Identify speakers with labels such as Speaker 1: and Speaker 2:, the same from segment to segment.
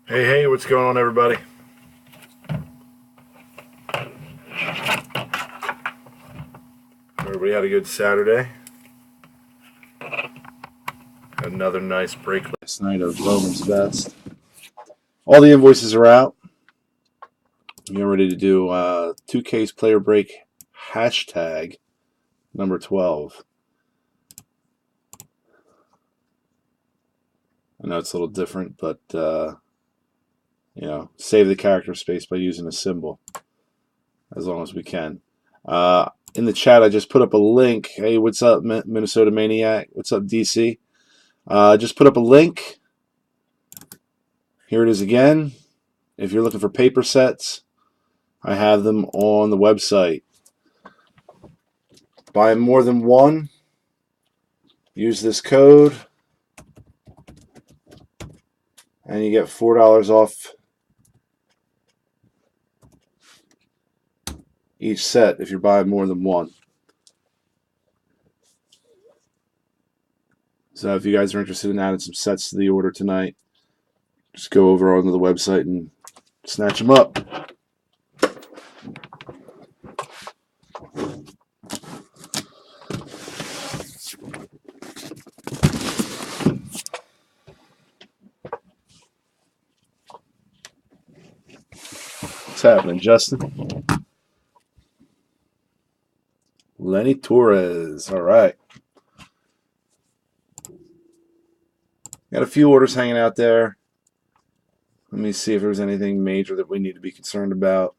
Speaker 1: Hey, hey, what's going on, everybody? Everybody had a good Saturday. Another nice break last night of Bowman's Best. All the invoices are out. We're ready to do 2K's player break hashtag number 12. I know it's a little different, but save the character space by using a symbol as long as we can. In the chat, I just put up a link. Hey, what's up, Minnesota Maniac? What's up, DC? Just put up a link. Here it is again. If you're looking for paper sets, I have them on the website. Buy more than one. Use this code, and you get $4 off each set if you're buying more than one. So if you guys are interested in adding some sets to the order tonight, just go over onto the website and snatch them up. What's happening, Justin? Lenny Torres. All right. Got a few orders hanging out there. Let me see if there's anything major that we need to be concerned about.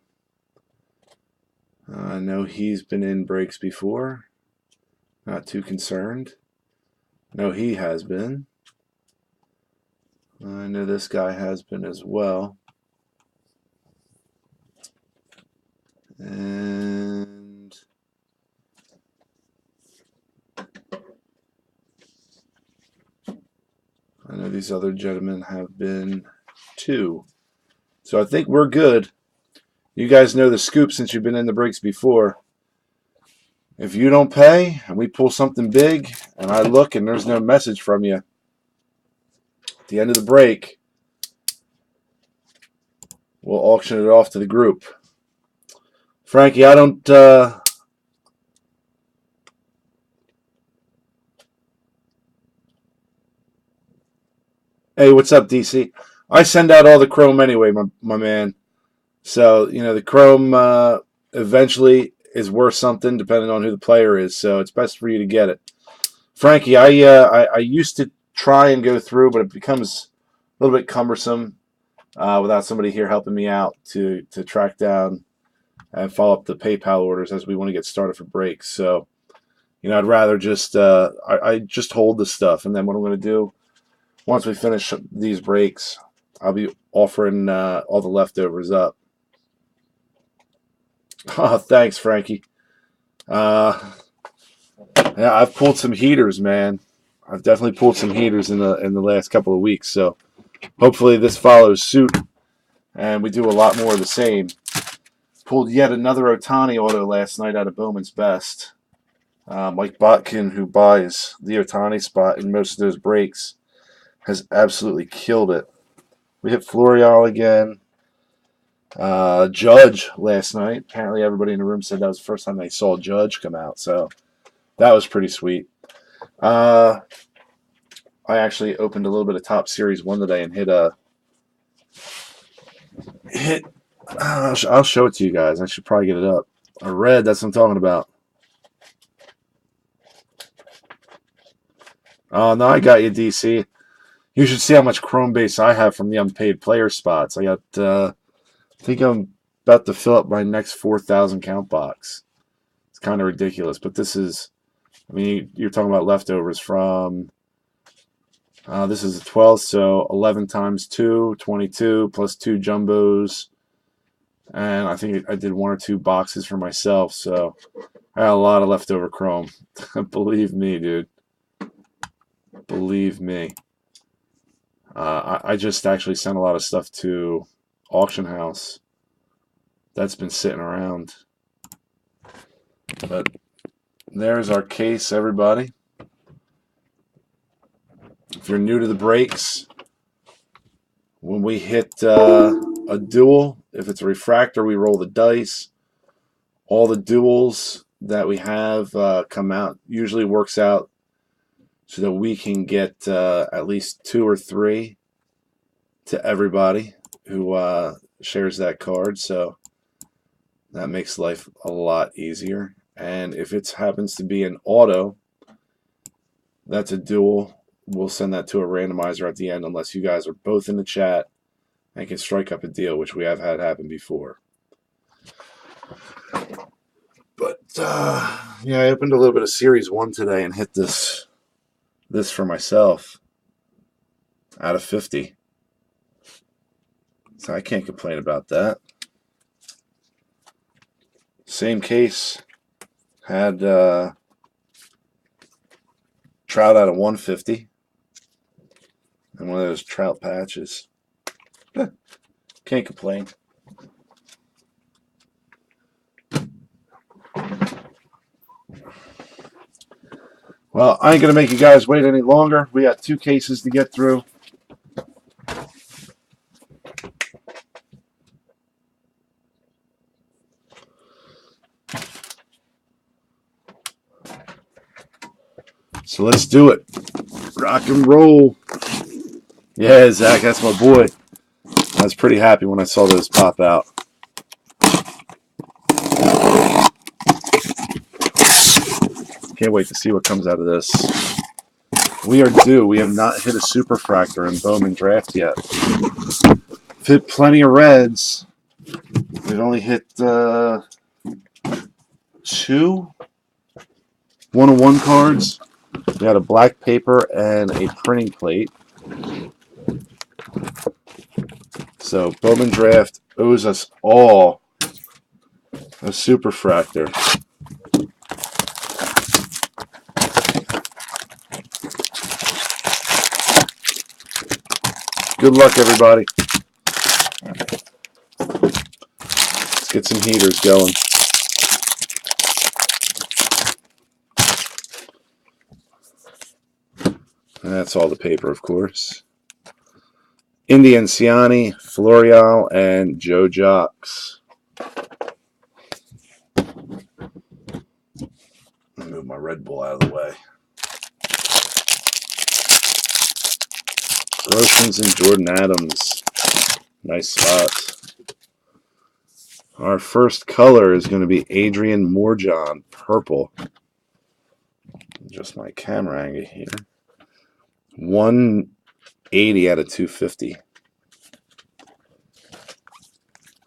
Speaker 1: I know he's been in breaks before. Not too concerned. No, he has been. I know this guy has been as well. And I know these other gentlemen have been too. So I think we're good. You guys know the scoop since you've been in the breaks before. If you don't pay and we pull something big and I look and there's no message from you, at the end of the break, we'll auction it off to the group. Frankie, I don't... Hey, what's up, DC? I send out all the Chrome anyway, my man. So, the Chrome eventually is worth something depending on who the player is. So it's best for you to get it. Frankie, I used to try and go through, but it becomes a little bit cumbersome without somebody here helping me out to track down and follow up the PayPal orders as we want to get started for breaks. So, I'd rather just I just hold the stuff, and then what I'm going to do once we finish these breaks, I'll be offering all the leftovers up. Oh, thanks, Frankie. Yeah, I've pulled some heaters, man. I've definitely pulled some heaters in the last couple of weeks. So hopefully this follows suit, and we do a lot more of the same. Pulled yet another Otani auto last night out of Bowman's Best. Mike Botkin, who buys the Otani spot in most of those breaks, has absolutely killed it. We hit Florial again. Judge last night. Apparently everybody in the room said that was the first time they saw Judge come out. So that was pretty sweet. I actually opened a little bit of Top Series 1 today and I'll show it to you guys. I should probably get it up. A red, that's what I'm talking about. Oh, no, I got you, DC. You should see how much Chrome base I have from the unpaid player spots. I got, I think I'm about to fill up my next 4,000 count box. It's kind of ridiculous, but this is, you're talking about leftovers from, this is a 12th, so 11 times 2, 22, plus 2 jumbos. And I think I did 1 or 2 boxes for myself, so I got a lot of leftover Chrome. Believe me, dude. Believe me. I just actually sent a lot of stuff to Auction House. That's been sitting around. But there's our case, everybody. If you're new to the breaks, When we hit a dual, if it's a refractor, we roll the dice. All the duals that we have come out. Usually works out so that we can get at least 2 or 3 to everybody who shares that card. So that makes life a lot easier. And if it happens to be an auto, that's a dual. We'll send that to a randomizer at the end unless you guys are both in the chat and can strike up a deal, which we have had happen before. But yeah, I opened a little bit of Series 1 today and hit this for myself out of 50. So I can't complain about that. Same case. Had trout out of 150. And one of those trout patches. Can't complain. Well, I ain't going to make you guys wait any longer. We got 2 cases to get through. So let's do it. Rock and roll. Yeah, Zach, that's my boy. I was pretty happy when I saw those pop out. Can't wait to see what comes out of this. We are due. We have not hit a superfractor in Bowman draft yet. Hit plenty of reds. We've only hit 2 1-of-1 cards. We had a black paper and a printing plate. So Bowman draft owes us all a superfractor. Good luck, everybody. Let's get some heaters going. And that's all the paper, of course. Indian Ciani, Florial, and Joe Jocks. I'll move my Red Bull out of the way. Groshans and Jordan Adams. Nice spots. Our first color is going to be Adrian Morjon, purple. Just my camera angle here. 180 out of 250.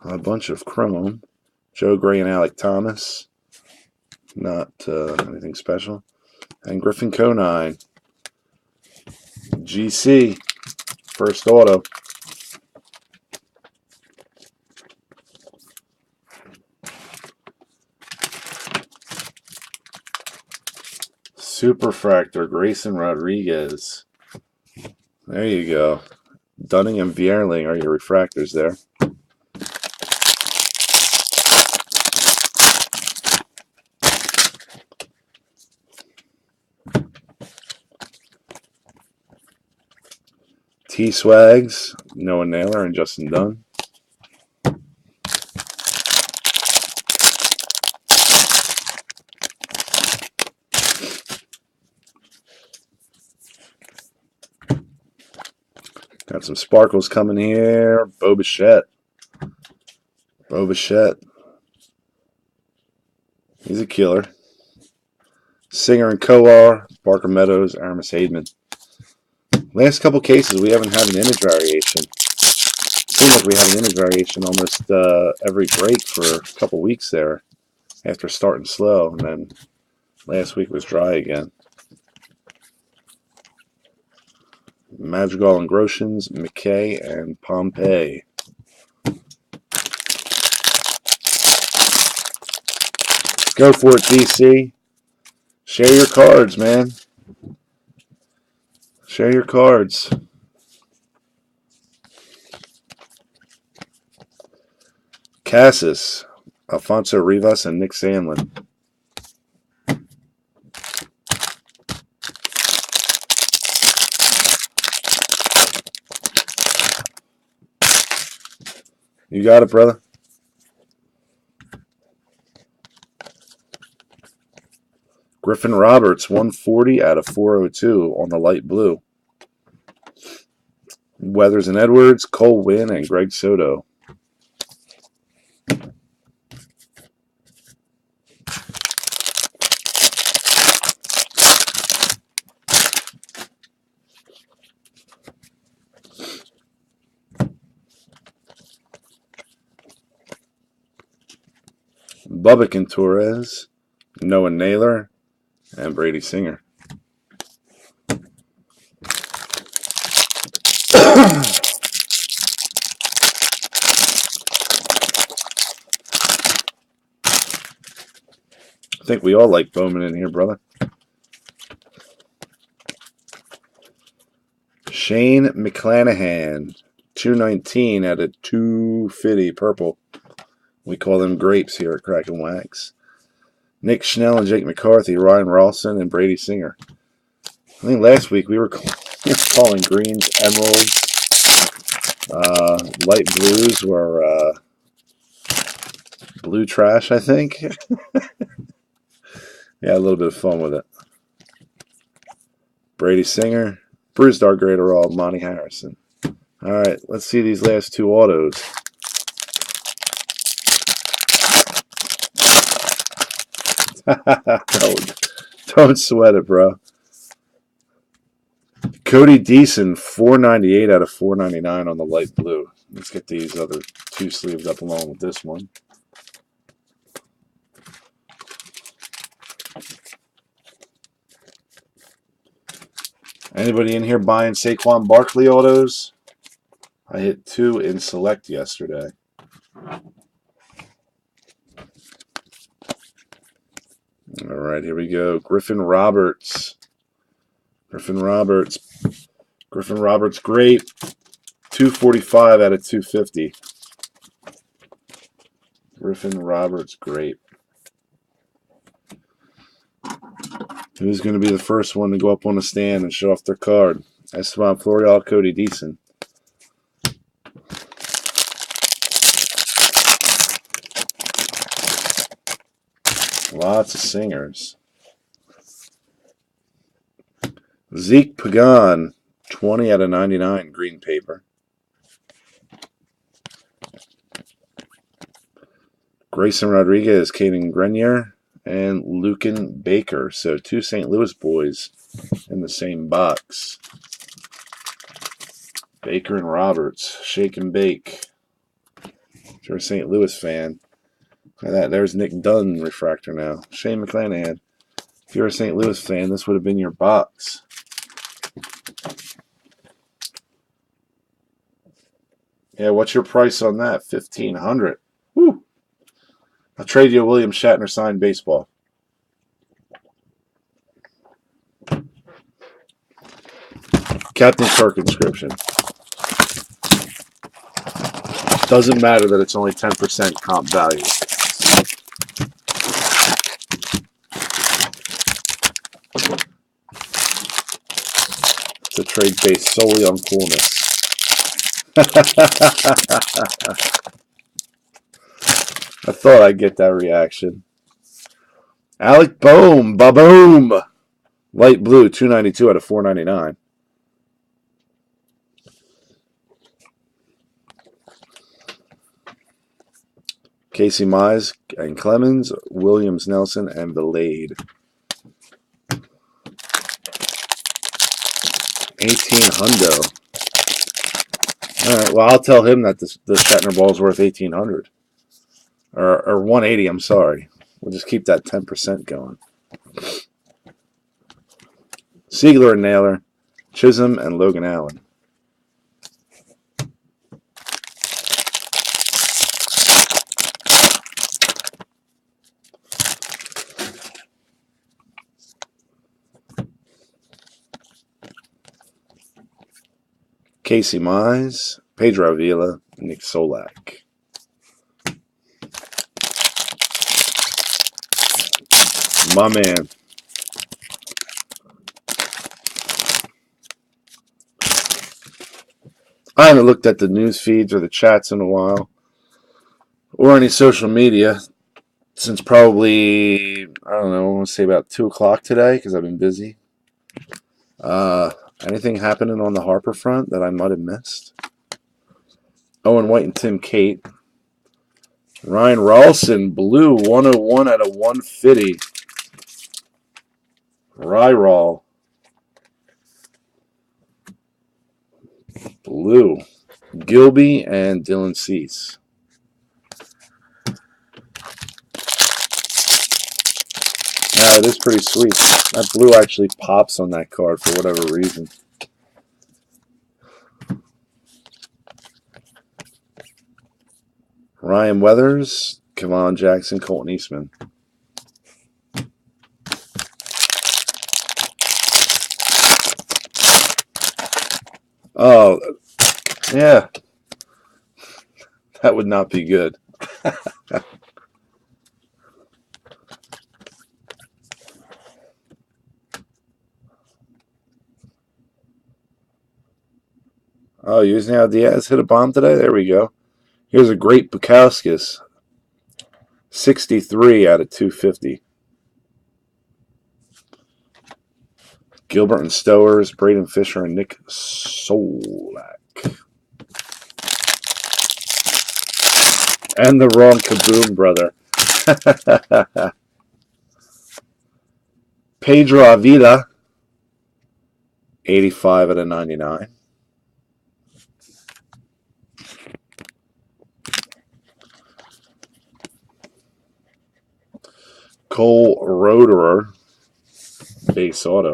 Speaker 1: A bunch of chrome. Joe Gray and Alec Thomas. Not anything special. And Griffin Conine. GC. First auto. Superfractor, Grayson Rodriguez. There you go. Dunning and Vierling are your refractors there. T-Swags, Noah Naylor and Justin Dunn. Got some sparkles coming here. Bo Bichette. He's a killer. Singer and Kowar, Barker Meadows, Aramis Haidman. Last couple cases, we haven't had an image variation. Seems like we had an image variation almost every break for a couple weeks there after starting slow, and then last week was dry again. Madrigal and Groshans, McKay, and Pompey. Go for it, DC. Share your cards, man. Share your cards. Cassis, Alfonso Rivas, and Nick Sandlin. You got it, brother. Griffin Roberts, 140 out of 402 on the light blue. Weathers and Edwards, Cole Winn, and Greg Soto. Bubba and Torres, Noah Naylor, and Brady Singer. I think we all like Bowman in here, brother. Shane McClanahan, 219 out of 250 purple. We call them grapes here at Crack and Wax. Nick Schnell and Jake McCarthy, Ryan Ralston, and Brady Singer. I think last week we were calling greens emeralds. Light blues were blue trash, I think. Yeah, a little bit of fun with it. Brady Singer, Bruce Dargrader, all Monty Harrison. All right, let's see these last two autos. don't sweat it, bro. Cody Deason, 498 out of 499 on the light blue. Let's get these other two sleeves up along with this one. Anybody in here buying Saquon Barkley autos? I hit 2 in select yesterday. All right, here we go. Griffin Roberts, great. 245 out of 250. Griffin Roberts, great. Who's going to be the first one to go up on the stand and show off their card? Esteban Florial, Cody Deason. Lots of singers. Zeke Pagan, 20 out of 99, green paper. Grayson Rodriguez, Caden Grenier, and Lucan Baker. So 2 St. Louis boys in the same box. Baker and Roberts, shake and bake. If you're a St. Louis fan, look at that. There's Nick Dunn refractor now. Shane McClanahan. If you're a St. Louis fan, this would have been your box. Yeah, what's your price on that? $1,500. Woo! I'll trade you a William Shatner signed baseball. Captain Kirk inscription. Doesn't matter that it's only 10% comp value. It's a trade based solely on coolness. I thought I'd get that reaction. Alec Bohm, ba-boom! Light blue, 292 out of 499. Casey Mize and Clemens, Williams Nelson, and Belade. 18 hundo. All right, well, I'll tell him that the Shatner ball is worth 1,800. Or 180, I'm sorry. We'll just keep that 10% going. Siegler and Naylor, Chisholm, and Logan Allen. Casey Mize, Pedro Avila, Nick Solak. My man. I haven't looked at the news feeds or the chats in a while. or any social media since probably, I don't know, I want to say about 2 o'clock today because I've been busy. Uh, Anything happening on the Harper front that I might have missed? Owen White and Tim Cate. Ryan Ralston, blue, 101 out of 150. Ryrol, blue. Gilby and Dylan Cease. Yeah, it is pretty sweet. That blue actually pops on that card for whatever reason. Ryan Weathers, Kevon Jackson, Colton Eastman. Oh, yeah. That would not be good. Oh, Yusniel Diaz hit a bomb today? There we go. Here's a great Bukowskis. 63 out of 250. Gilbert and Stowers, Braden Fisher, and Nick Solak. And the wrong Kaboom brother. Pedro Avila, 85 out of 99. Cole Roederer, base auto.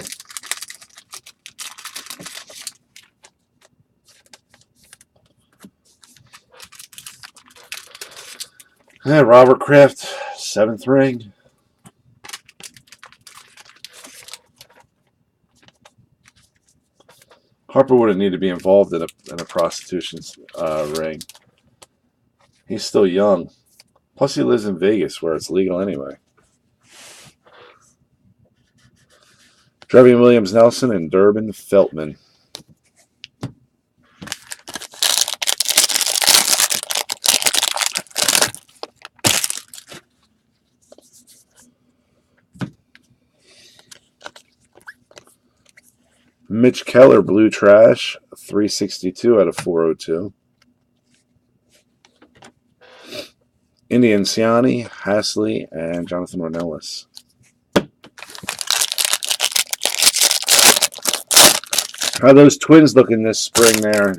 Speaker 1: And Robert Kraft, 7th ring. Harper wouldn't need to be involved in a prostitution ring. He's still young. Plus, he lives in Vegas, where it's legal anyway. Trevian Williams Nelson and Durbin Feltman. Mitch Keller, blue trash, 362 out of 402. Indian Ciani, Hasley, and Jonathan Ornelas. How are those Twins looking this spring there?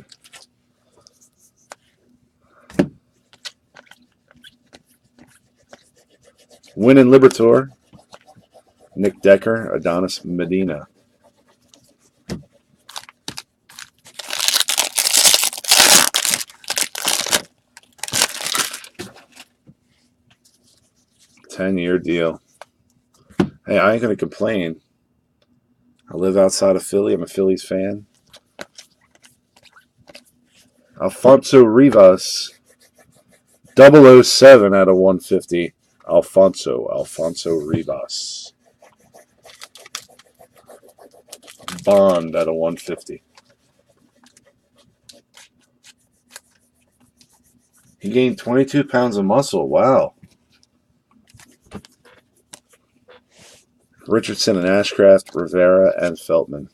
Speaker 1: Win and Libertor, Nick Decker, Adonis Medina. $10-year deal. Hey, I ain't going to complain. I live outside of Philly. I'm a Phillies fan. Alfonso Rivas, 007 out of 150. Alfonso Rivas. Bond out of 150. He gained 22 pounds of muscle. Wow. Richardson and Ashcraft, Rivera and Feltman.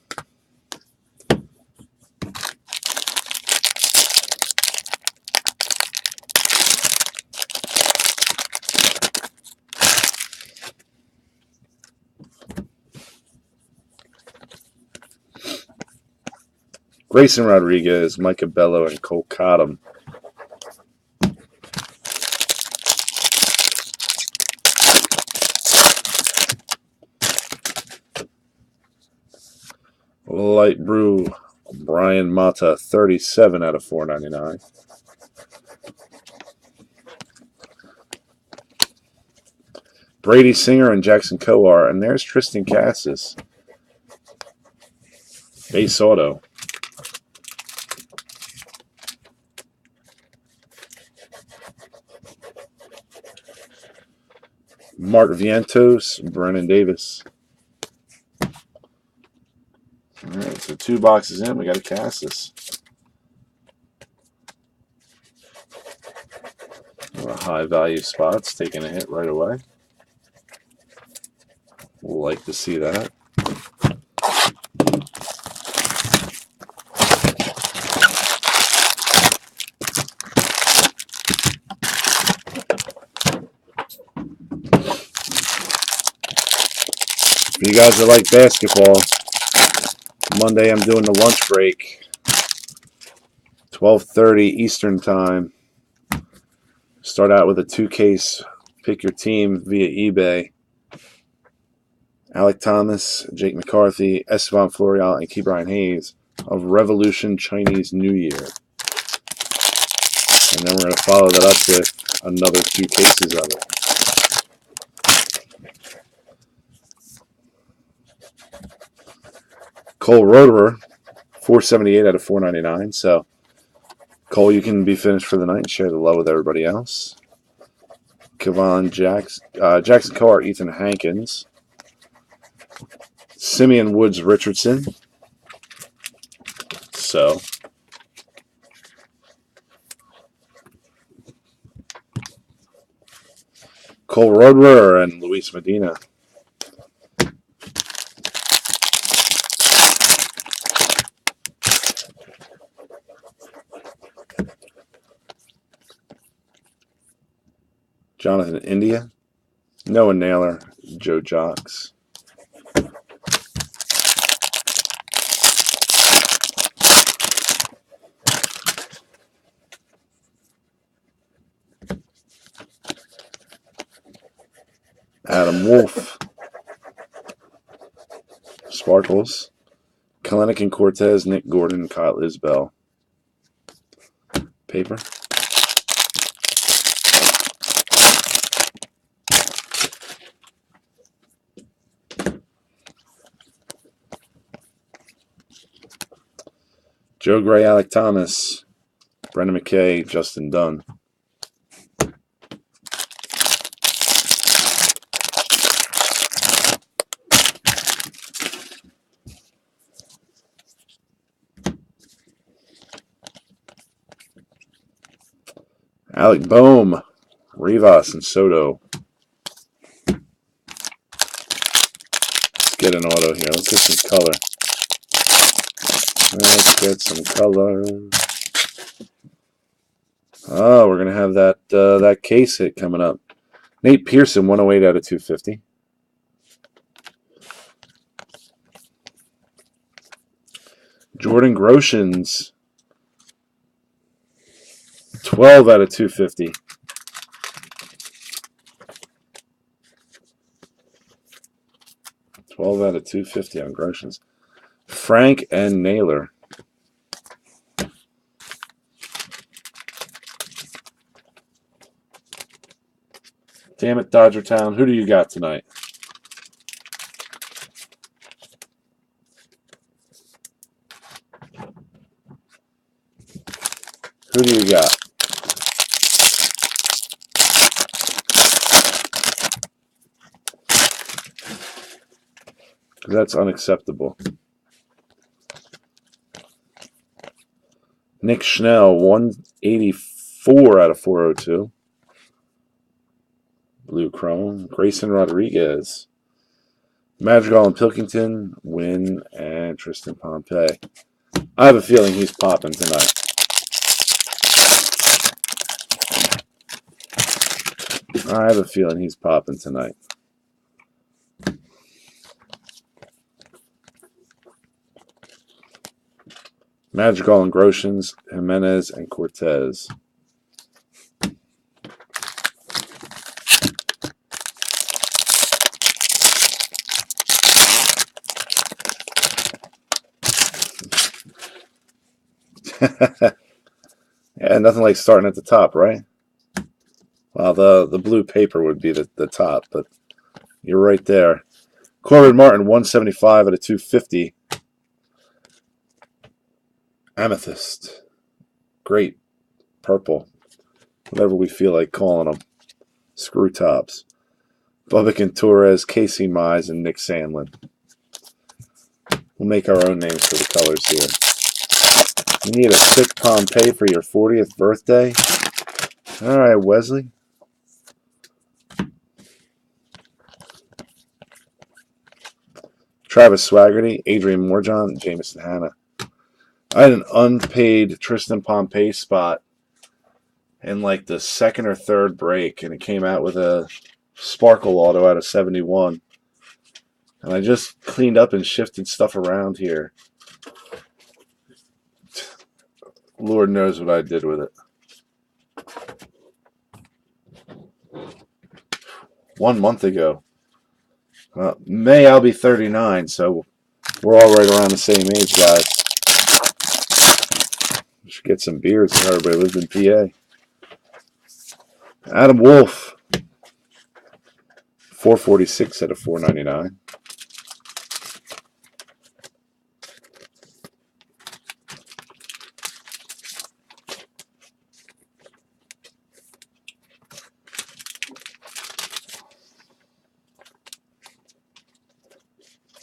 Speaker 1: Grayson Rodriguez, Micah Bello, and Cole Cottom. Light Brew, Brian Mata, 37 out of 499. Brady Singer and Jackson Kowar. And there's Tristan Cassis. Base auto. Mark Vientos, Brennan Davis. All right, so 2 boxes in. We got a Cassis. High value spots taking a hit right away. We'll like to see that. For you guys that like basketball, Monday I'm doing the lunch break, 12:30 Eastern Time. Start out with a 2-case, pick your team via eBay. Alec Thomas, Jake McCarthy, Esteban Florial, and Ke'Bryan Hayes of Revolution Chinese New Year. And then we're going to follow that up with another 2 cases of it. Cole Roederer, 478 out of 499. So, Cole, you can be finished for the night and share the love with everybody else. Kevon Jackson Carr, Ethan Hankins. Simeon Woods Richardson. So, Cole Roederer and Luis Medina. Jonathan India, Noah Naylor, Joe Jocks. Adam Wolf, Sparkles, Kalenic and Cortez, Nick Gordon, Kyle Isbell. Paper. Joe Gray, Alec Thomas, Brendan McKay, Justin Dunn. Alec Bohm, Rivas, and Soto. Let's get an auto here. Let's get some color. Let's get some color. Oh, we're going to have that case hit coming up. Nate Pearson, 108 out of 250. Jordan Groshans, 12 out of 250. $12 out of 250 on Groshans. Frank and Naylor. Damn it, Dodger Town. Who do you got tonight? Who do you got? That's unacceptable. Nick Schnell, 184 out of 402. Blue Chrome. Grayson Rodriguez. Madrigal and Pilkington, Wynn, and Tristan Pompey. I have a feeling he's popping tonight. I have a feeling he's popping tonight. Madrigal and Groshans, Jimenez, and Cortez. Yeah, nothing like starting at the top, right? Well, the blue paper would be the top, but you're right there. Corbin Martin, 175 out of 250. Amethyst. Great. Purple. Whatever we feel like calling them. Screw tops. Bubbick and Torres, Casey Mize, and Nick Sandlin. We'll make our own names for the colors here. You need a sick Pompey for your 40th birthday? All right, Wesley. Travis Swaggerty, Adrian Morjon, Jameson Hanna. I had an unpaid Tristan Pompey spot in like the second or third break, and it came out with a Sparkle Auto out of 71. And I just cleaned up and shifted stuff around here. Lord knows what I did with it. 1 month ago. May I'll be 39, so we're all right around the same age, guys. We should get some beers if everybody lives in PA. Adam Wolf, 446 out of 499.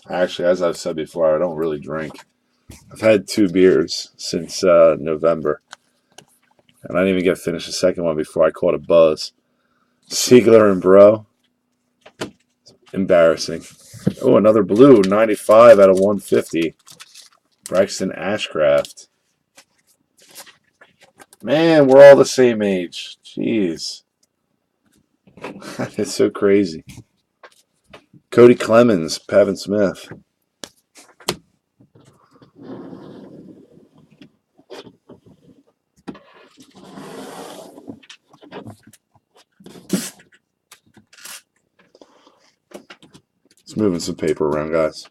Speaker 1: Actually, as I've said before, I don't really drink. I've had 2 beers since November. And I didn't even get to finish the second one before I caught a buzz. Siegler and Bro. Embarrassing. Oh, another blue. 95 out of 150. Braxton Ashcraft. Man, we're all the same age. Jeez. It's so crazy. Cody Clemens, Pavin Smith. It's moving some paper around, guys.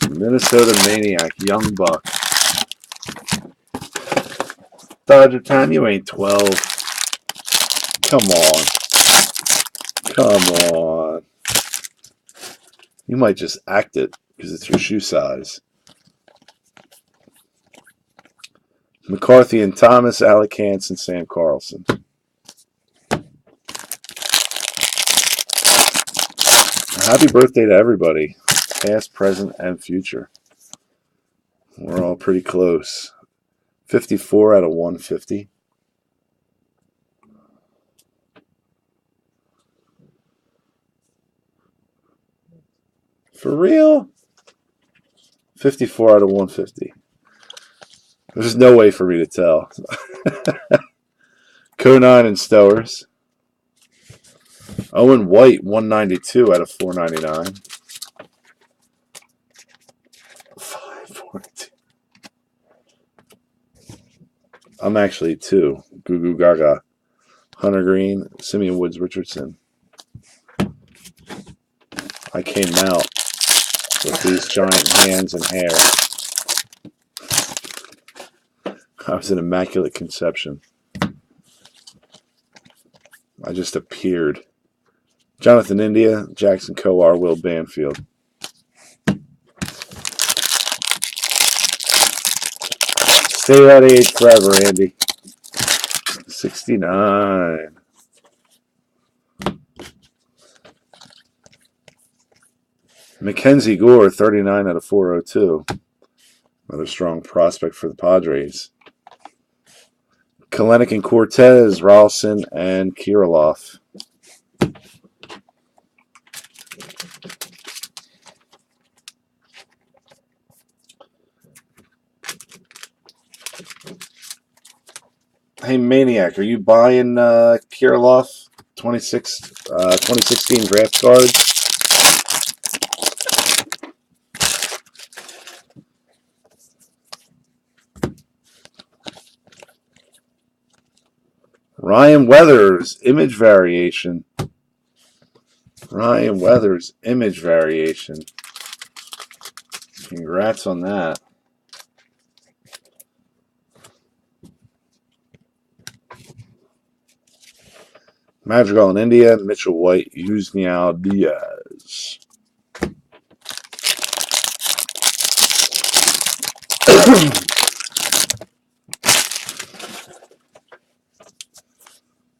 Speaker 1: Minnesota Maniac, Young Buck. Dodger time, you ain't 12. Come on. Come on. You might just act it because it's your shoe size. McCarthy and Thomas, Alec Hansen, Sam Carlson. Happy birthday to everybody, past, present, and future. We're all pretty close. 54 out of 150. For real? 54 out of 150. There's no way for me to tell. Conine and Stowers. Owen White, 192 out of 499. 542. I'm actually 2. Goo Goo Gaga. Hunter Green, Simeon Woods Richardson. I came out with these giant hands and hair. I was an immaculate conception. I just appeared. Jonathan India, Jackson Coar, Will Banfield. Stay that age forever, Andy. 69. Mackenzie Gore, 39 out of 402. Another strong prospect for the Padres. Kalenic and Cortez, Ralston, and Kirilloff. Hey, Maniac, are you buying Kirilloff 2016 draft cards? Ryan Weathers, image variation. Ryan Weathers, image variation. Congrats on that. Madrigal in India, Mitchell White, Yusniel Diaz.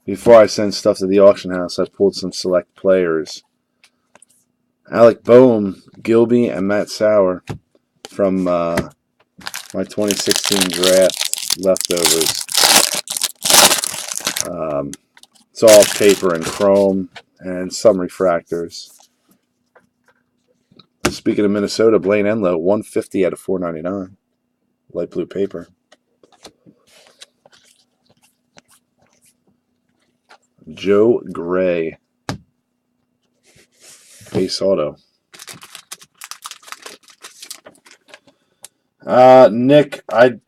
Speaker 1: Before I send stuff to the auction house, I pulled some select players Alec Boehm, Gilby, and Matt Sauer from my 2016 draft leftovers. It's all paper and chrome and some refractors. Speaking of Minnesota, Blaine Enlow, 150 out of 499. Light blue paper. Joe Gray. Base auto. Nick, I'm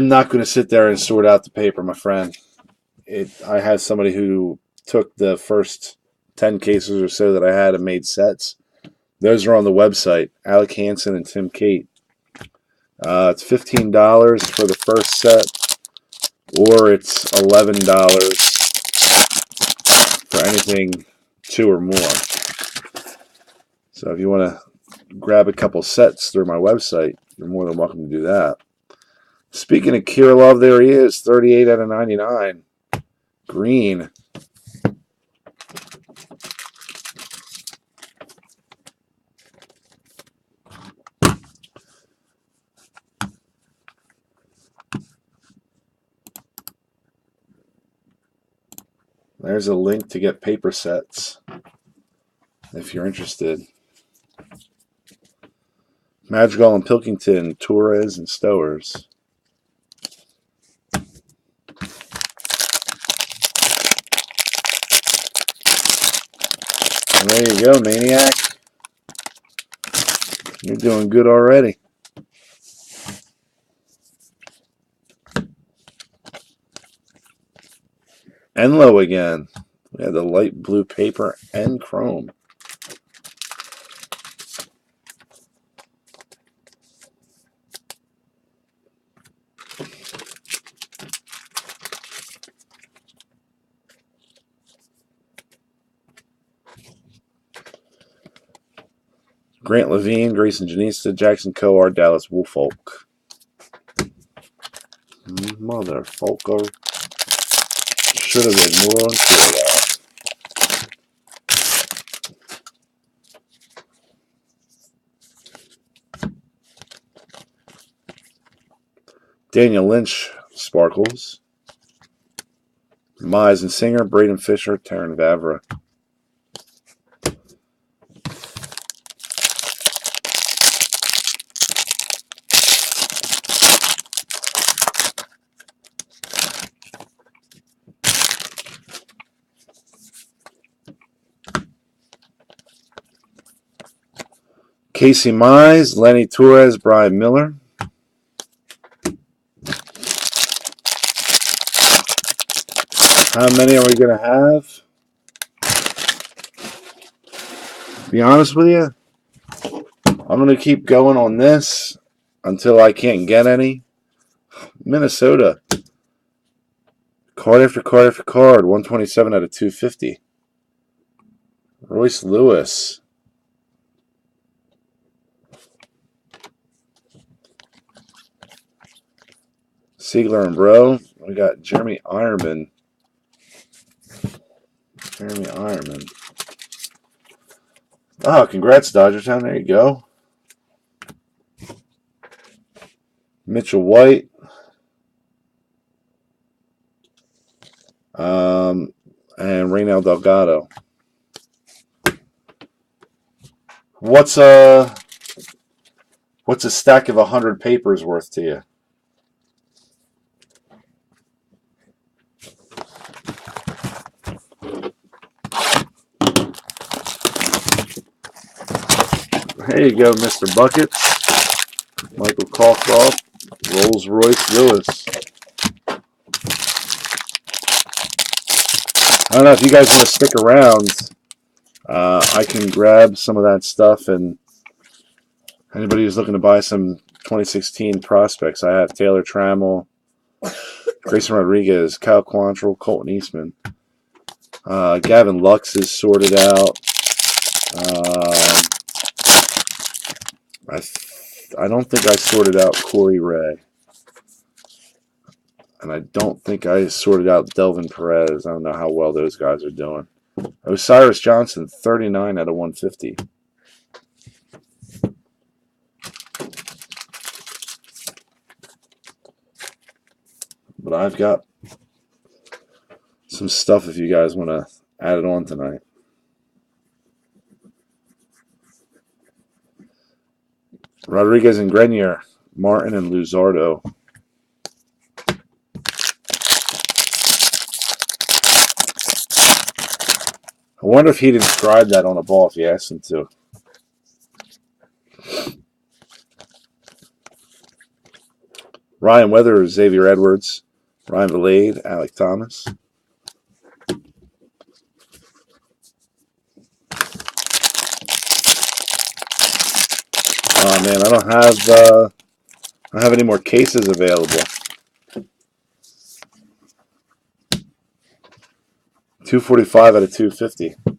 Speaker 1: not going to sit there and sort out the paper, my friend. I had somebody who took the first 10 cases or so that I had and made sets. Those are on the website, Alec Hansen and Tim Cate. It's $15 for the first set, or it's $11 for anything 2 or more. So if you want to grab a couple sets through my website, you're more than welcome to do that. Speaking of Kirilov, there he is, 38 out of 99. Green. There's a link to get paper sets if you're interested. Madrigal and Pilkington, Torres and Stowers. And there you go, Maniac. You're doing good already. Enlow again. We have the light blue paper and chrome. Grant Levine, Grayson Janista, Jackson Coar, Dallas Woolfolk. Motherfucker. Should have been more on Kirilov. Daniel Lynch, Sparkles. Mize and Singer, Braden Fisher, Taryn Vavra. Casey Mize, Lenny Torres, Brian Miller. How many are we going to have? To be honest with you, I'm going to keep going on this until I can't get any. Minnesota. Card after card after card. 127 out of 250. Royce Lewis. Siegler and Bro. We got Jeremy Ironman. Oh, congrats, Dodger Town. There you go. Mitchell White. And Reynel Delgado. What's a stack of 100 papers worth to you? There you go, Mr. Buckets. Michael Coughlin, Rolls Royce Lewis. I don't know if you guys want to stick around. I can grab some of that stuff, and anybody who's looking to buy some 2016 prospects, I have Taylor Trammell, Grayson Rodriguez, Kyle Quantrill, Colton Eastman. Gavin Lux is sorted out. I don't think I sorted out Corey Ray. And I don't think I sorted out Delvin Perez. I don't know how well those guys are doing. Osiris Johnson, 39 out of 150. But I've got some stuff if you guys want to add it on tonight. Rodriguez and Grenier, Martin and Luzardo. I wonder if he'd inscribe that on a ball if you asked him to. Ryan Weathers, Xavier Edwards, Ryan Valade, Alec Thomas. Oh man, I don't have any more cases available. 245 out of 250. I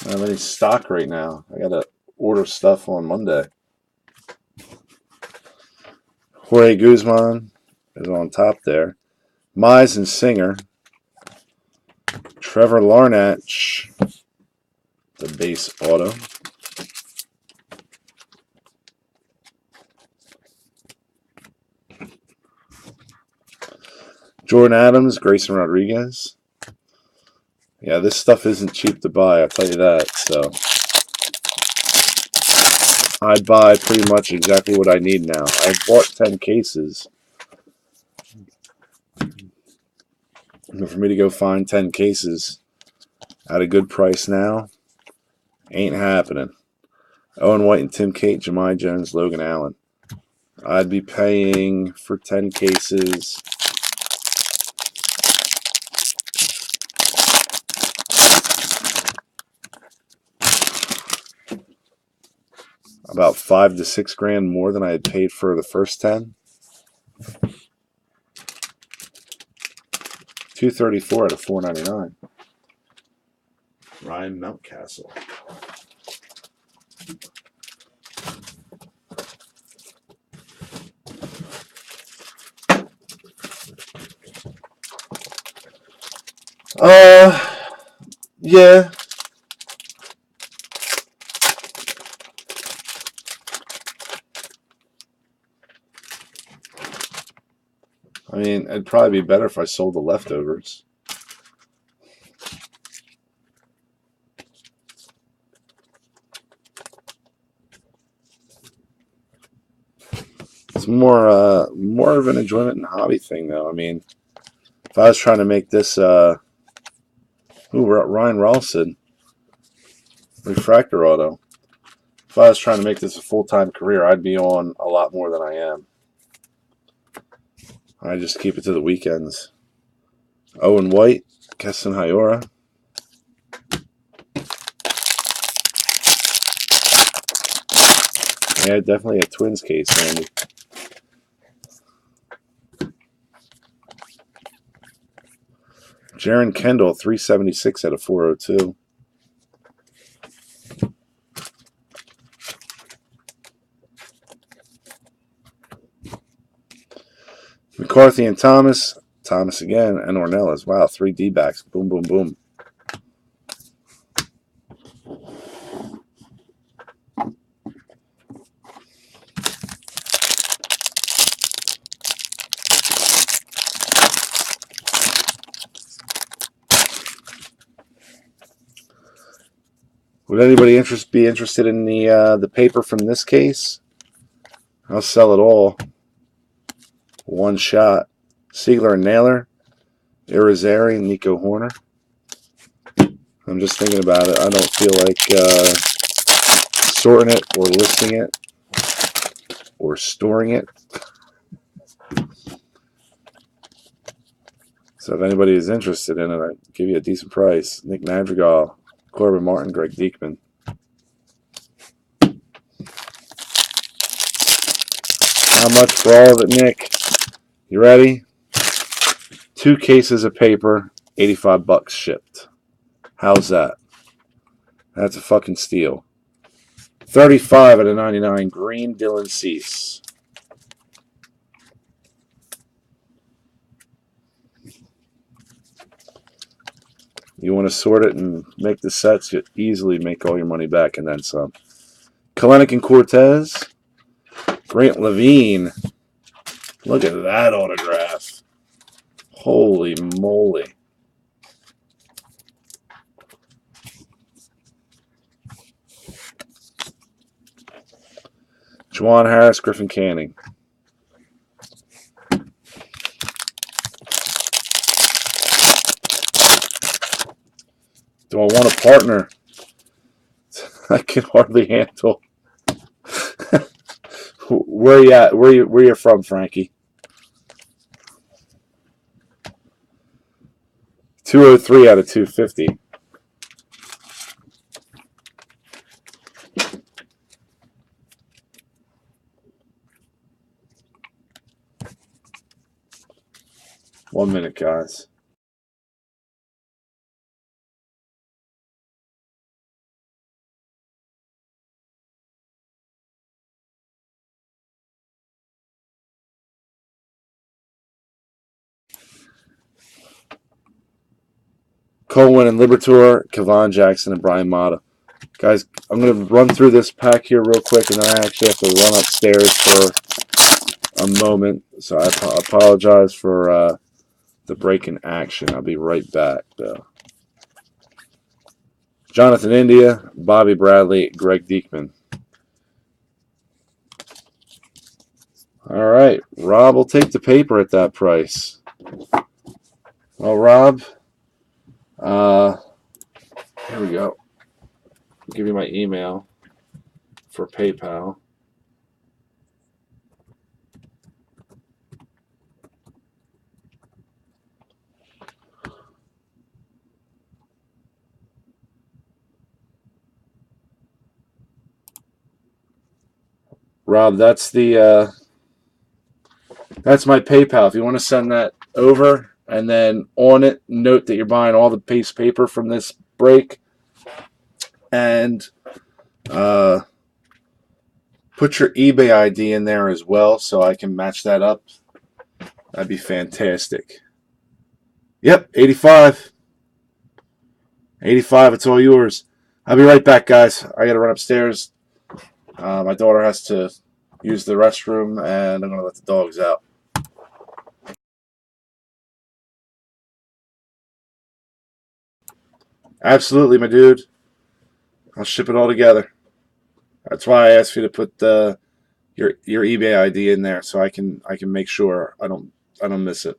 Speaker 1: don't have any stock right now. I gotta order stuff on Monday. Jorge Guzman is on top there. Mize and Singer. Trevor Larnach, the base auto. Jordan Adams, Grayson Rodriguez. Yeah, this stuff isn't cheap to buy, I'll tell you that. So I buy pretty much exactly what I need now. I've bought 10 cases. And for me to go find 10 cases at a good price now, ain't happening. Owen White and Tim Cate, Jahmai Jones, Logan Allen. I'd be paying for 10 cases about $5 to $6 grand more than I had paid for the first 10. 234 out of 499. Ryan Mountcastle. Yeah. I mean, it'd probably be better if I sold the leftovers. It's more of an enjoyment and hobby thing, though. I mean, if I was trying to make this, Ryan Ralston, refractor auto. If I was trying to make this a full-time career, I'd be on a lot more than I am. I just keep it to the weekends. Owen White, Keston Hiura. Yeah, definitely a Twins case, Randy. Jaron Kendall, 376 out of 402. McCarthy and Thomas. Thomas again, and Ornelas. Wow, 3 D-backs. Boom, boom, boom. Would anybody be interested in the paper from this case? I'll sell it all. One shot. Siegler and Naylor. Irizarry and Nico Horner. I'm just thinking about it. I don't feel like sorting it or listing it or storing it. So if anybody is interested in it, I'd give you a decent price. Nick Madrigal, Corbin Martin, Greg Deichmann. How much for all of it, Nick? You ready? 2 cases of paper, $85 shipped. How's that? That's a fucking steal. 35 out of 99, green Dylan Cease. You want to sort it and make the sets, you easily make all your money back and then some. Kalenic and Cortez. Grant Levine. Look at that autograph. Holy moly. Juwan Harris, Griffin Canning. Do I want a partner? I can hardly handle. Where you at? Where you from, Frankie? 203 out of 250. One minute, guys. Coleman and Libertor, Kevon Jackson, and Brian Mata. Guys, I'm going to run through this pack here real quick, and then I actually have to run upstairs for a moment. So I apologize for the break in action. I'll be right back, though. Jonathan India, Bobby Bradley, Greg Diekman. All right, Rob will take the paper at that price. Well, Rob, here we go. I'll give you my email for PayPal. Rob, that's my PayPal. If you want to send that over, and then on it, note that you're buying all the base paper from this break, and put your eBay ID in there as well, so I can match that up. That'd be fantastic. Yep, 85. 85, it's all yours. I'll be right back, guys. I got to run upstairs. My daughter has to use the restroom, and I'm going to let the dogs out. Absolutely, my dude. I'll ship it all together. That's why I asked you to put your eBay ID in there, so I can make sure I don't miss it.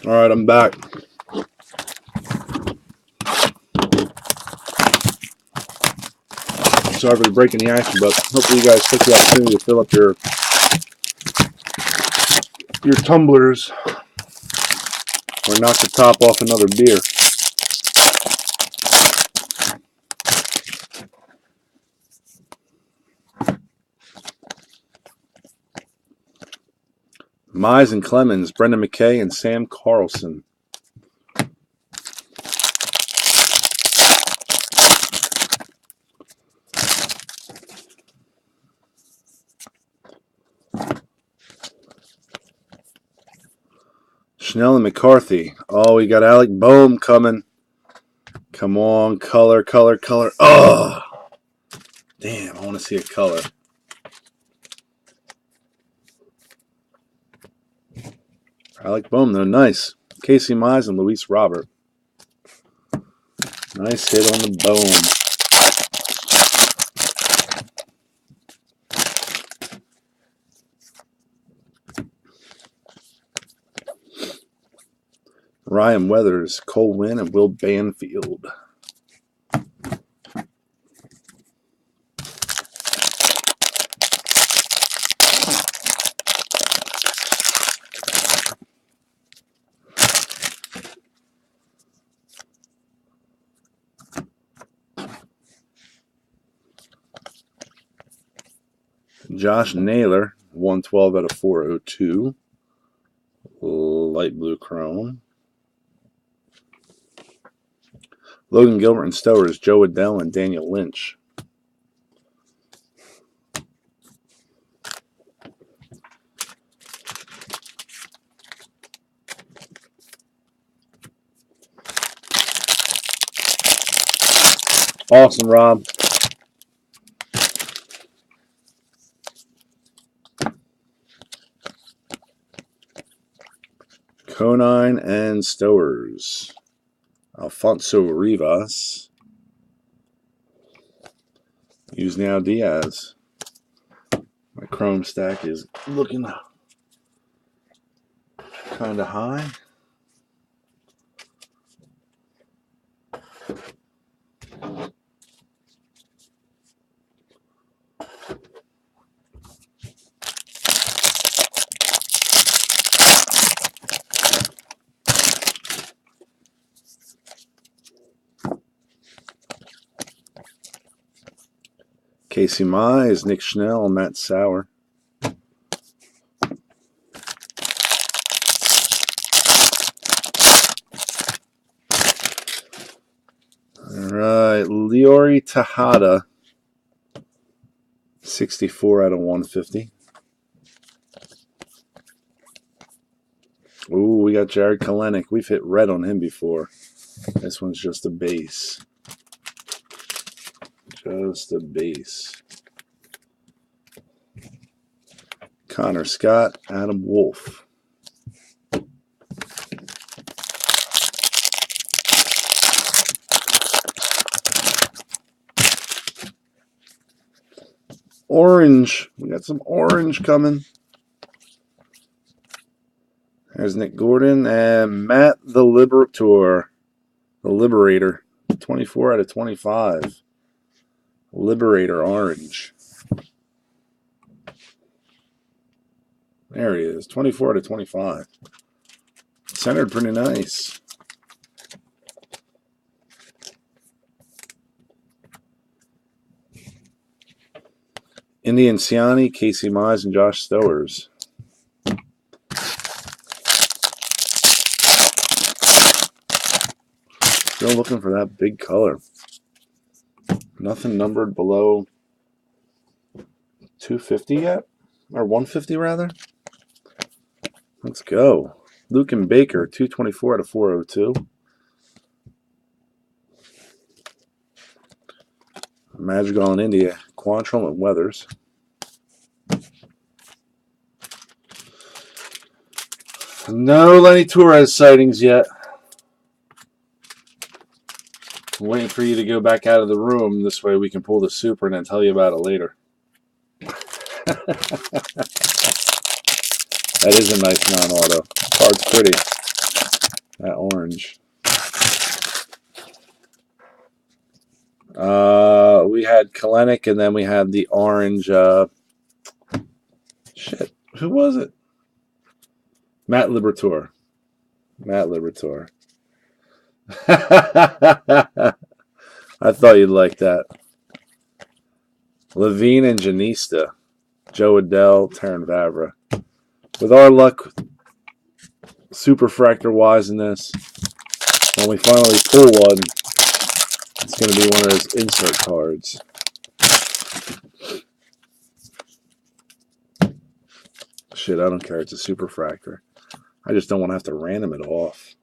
Speaker 1: All right, I'm back. Sorry for breaking the action, but hopefully you guys took the opportunity to fill up your tumblers or knock the top off another beer. Mize and Clemens, Brendan McKay, and Sam Carlson. Schnell and McCarthy. Oh, we got Alec Bowman coming. Come on, color, color, color. Oh, damn, I want to see a color. Alec Bowman, though, nice. Casey Mize and Luis Robert. Nice hit on the Bowman. Ryan Weathers, Cole Winn, and Will Banfield. Josh Naylor, 112 out of 402. Light blue chrome. Logan Gilbert and Stowers, Joe Adell and Daniel Lynch. Awesome, Rob. Conine and Stowers. Alfonso Rivas. Use now Diaz. My chrome stack is looking kind of high. Casey Mize, Nick Schnell, Matt Sauer. All right, Leori Tejada, 64 out of 150. Ooh, we got Jared Kalenic. We've hit red on him before. This one's just a base. Just a base. Connor Scott, Adam Wolf. Orange. We got some orange coming. There's Nick Gordon and Matt the Liberator. The Liberator. 24 out of 25. Liberator orange. There he is. 24 out of 25. Centered pretty nice. Indian Ciani, Casey Mize, and Josh Stowers. Still looking for that big color. Nothing numbered below 250 yet? Or 150 rather? Let's go. Luke and Baker, 224 out of 402. Madrigal in India, Quantrill and Weathers. No Lenny Torres sightings yet. I'm waiting for you to go back out of the room. This way we can pull the super and then tell you about it later. That is a nice non-auto. card's pretty. That orange. We had Kalenic, and then we had the orange. Shit, who was it? Matt Liberatore. Matt Liberatore. I thought you'd like that. Levine and Janista. Joe Adele, Terran Vavra. With our luck, superfractor-wise in this, when we finally pull one, it's going to be one of those insert cards. Shit, I don't care. It's a superfractor. I just don't want to have to random it off.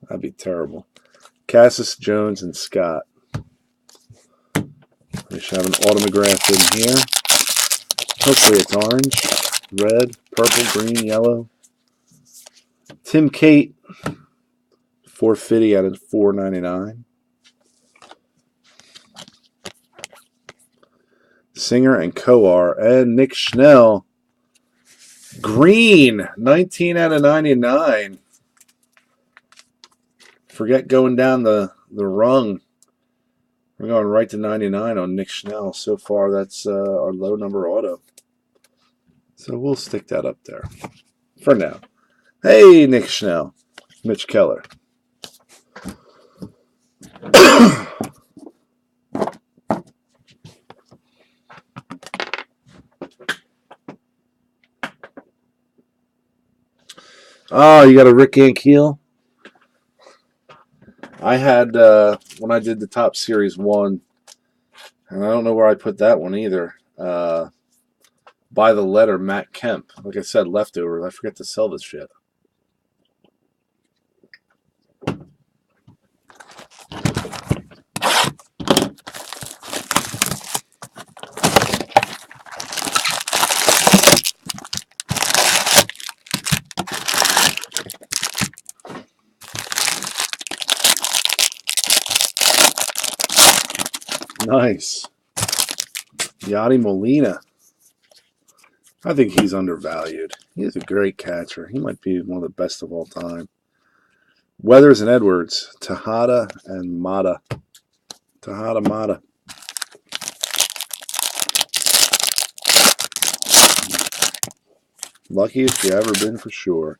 Speaker 1: That'd be terrible. Cassis, Jones, and Scott. We should have an autograph in here. Hopefully it's orange, red, purple, green, yellow. Tim Kate, 450 out of 499. Singer and Coar. And Nick Schnell, green, 19 out of 99. Forget going down the rung. We're going right to 99 on Nick Schnell. So far, that's our low number auto. So we'll stick that up there for now. Hey, Nick Schnell. Mitch Keller. Oh, you got a Rick Ankiel? I had, when I did the Top Series 1, and I don't know where I put that one either, by the letter, Matt Kemp. Like I said, leftovers. I forget to sell this shit. Nice. Yadi Molina. I think he's undervalued. He's a great catcher. He might be one of the best of all time. Weathers and Edwards. Tejada and Mata. Tejada Mata. Luckiest you ever been for sure.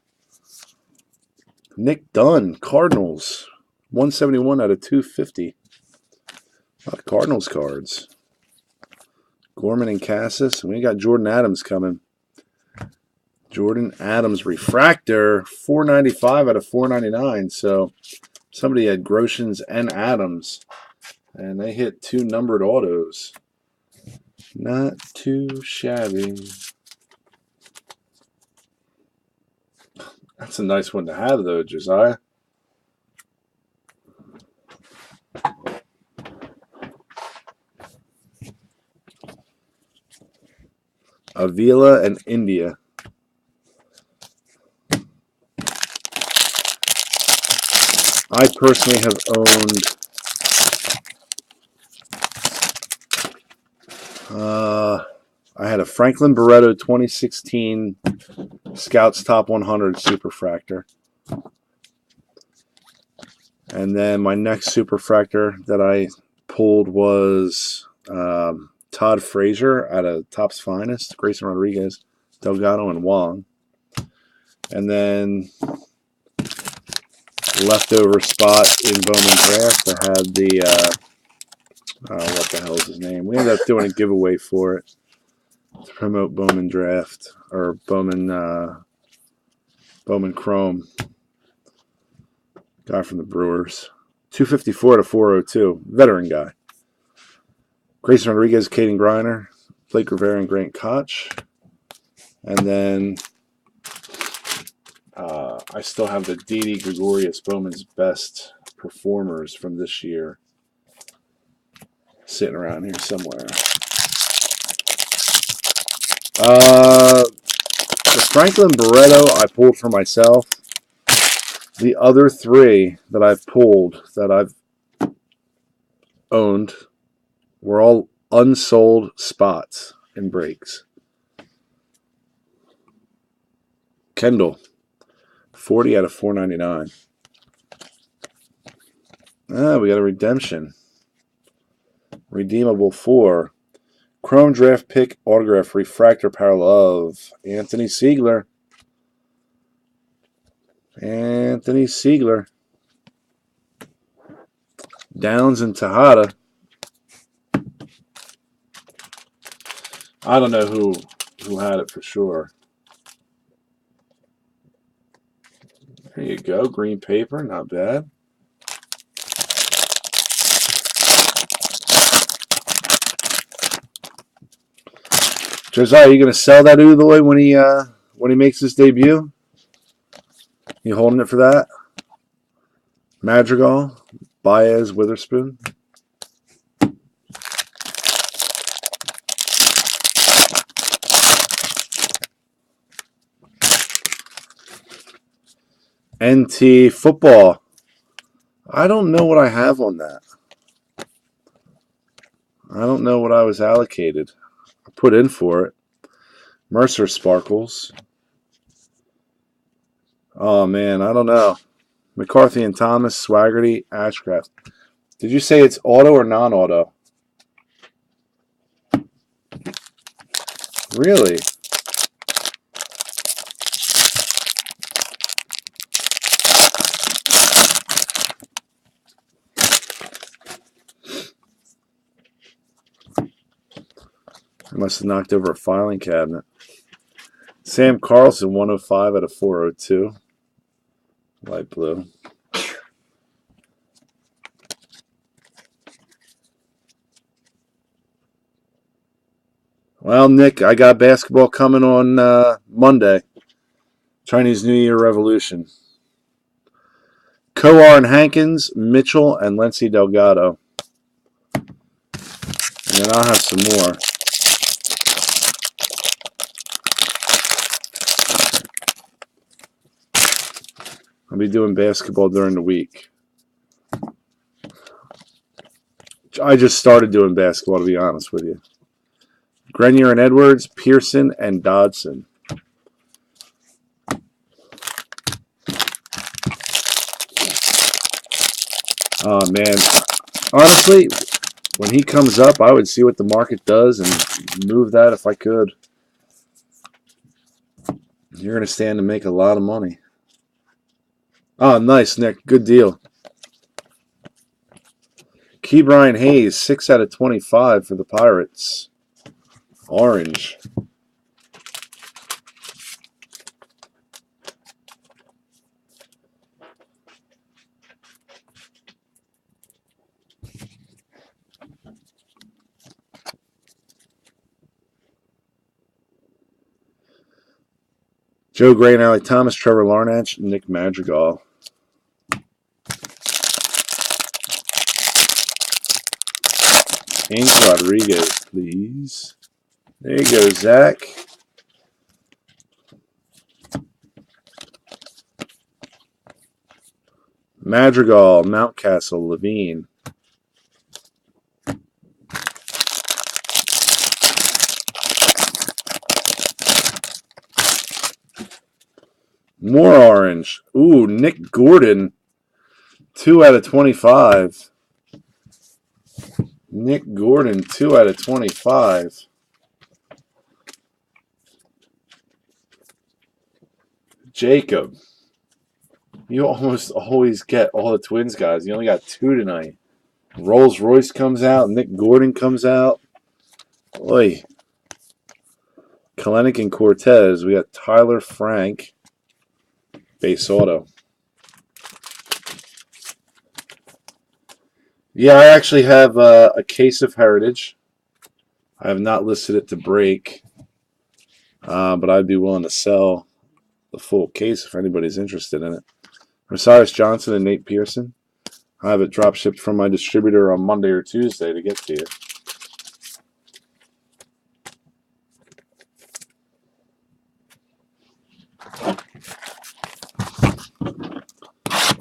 Speaker 1: Nick Dunn. Cardinals. 171 out of 250. A lot of Cardinals cards. Gorman and Cassis. We got Jordan Adams coming. Jordan Adams refractor. 495 out of 499. So somebody had Groshans and Adams. And they hit 2 numbered autos. Not too shabby. That's a nice one to have, though, Josiah. Avila and India. I personally have owned I had a Franklin Barreto 2016 Scouts Top 100 Superfractor. And then my next Superfractor that I pulled was Todd Frazier out of Topps Finest, Grayson Rodriguez, Delgado, and Wong. And then leftover spot in Bowman Draft, I had the, what the hell is his name? We ended up doing a giveaway for it to promote Bowman Draft, or Bowman Chrome. Guy from the Brewers. 254 to 402. Veteran guy. Grayson Rodriguez, Caden Griner, Blake Rivera, and Grant Koch. And then I still have the Didi Gregorius, Bowman's best performers from this year, sitting around here somewhere. The Franklin Barreto I pulled for myself. The other 3 that I've pulled, that I've owned, were all unsold spots and breaks. Kendall, 40 out of 499. Ah, we got a redemption. Redeemable 4. Chrome draft pick autograph refractor parallel of Anthony Siegler. Anthony Siegler. Downs and Tejada. I don't know who had it for sure. There you go. Green paper. Not bad. Josiah, you going to sell that Udoy when he makes his debut? You holding it for that? Madrigal, Baez, Witherspoon. NT football. I don't know what I have on that. I don't know what I was allocated. I put in for it. Mercer Sparkles. Oh, man, I don't know. McCarthy and Thomas, Swaggerty, Ashcraft. Did you say it's auto or non-auto? Really? I must have knocked over a filing cabinet. Sam Carlson, 105 out of 402. Light blue. Well, Nick, I got basketball coming on Monday. Chinese New Year Revolution. Coar and Hankins, Mitchell, and Lency Delgado. And then I'll have some more. I'll be doing basketball during the week. I just started doing basketball, to be honest with you. Grenier and Edwards, Pearson, and Dodson. Oh, man. Honestly, when he comes up, I would see what the market does and move that if I could. You're going to stand to make a lot of money. Oh, nice, Nick. Good deal. Ke'Bryan Hayes, 6 out of 25 for the Pirates. Orange. Joe Gray and Alec Thomas, Trevor Larnach, Nick Madrigal. James Rodriguez, please. There you go, Zach. Madrigal, Mountcastle, Levine. More orange. Ooh, Nick Gordon, 2 out of 25. Nick Gordon, 2 out of 25. Jacob. You almost always get all the Twins guys. You only got 2 tonight. Rolls Royce comes out. Nick Gordon comes out. Oi. Kalenic and Cortez. We got Tyler Frank. Base auto. Yeah, I actually have a case of Heritage. I have not listed it to break. But I'd be willing to sell the full case if anybody's interested in it. Osiris Johnson and Nate Pearson. I have it drop shipped from my distributor on Monday or Tuesday to get to you.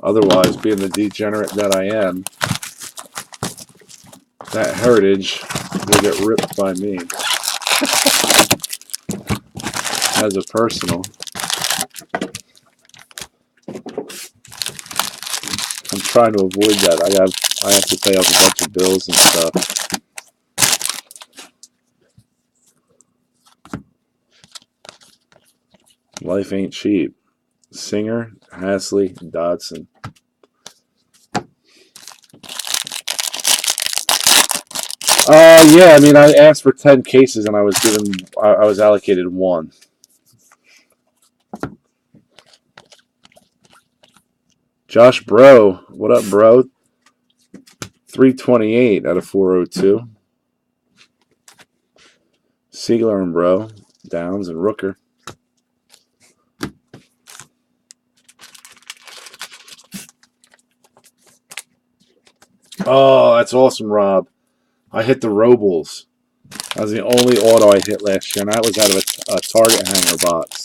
Speaker 1: Otherwise, being the degenerate that I am, that Heritage will get ripped by me. As a personal. trying to avoid that. I have to pay off a bunch of bills and stuff. Life ain't cheap. Singer, Hasley, Dodson. Yeah, I mean, I asked for 10 cases and I was allocated 1. Josh Bro, what up, bro? 328 out of 402. Siegler and Bro, Downs and Rooker. Oh, that's awesome, Rob. I hit the Robles. That was the only auto I hit last year, and that was out of a Target hanger box.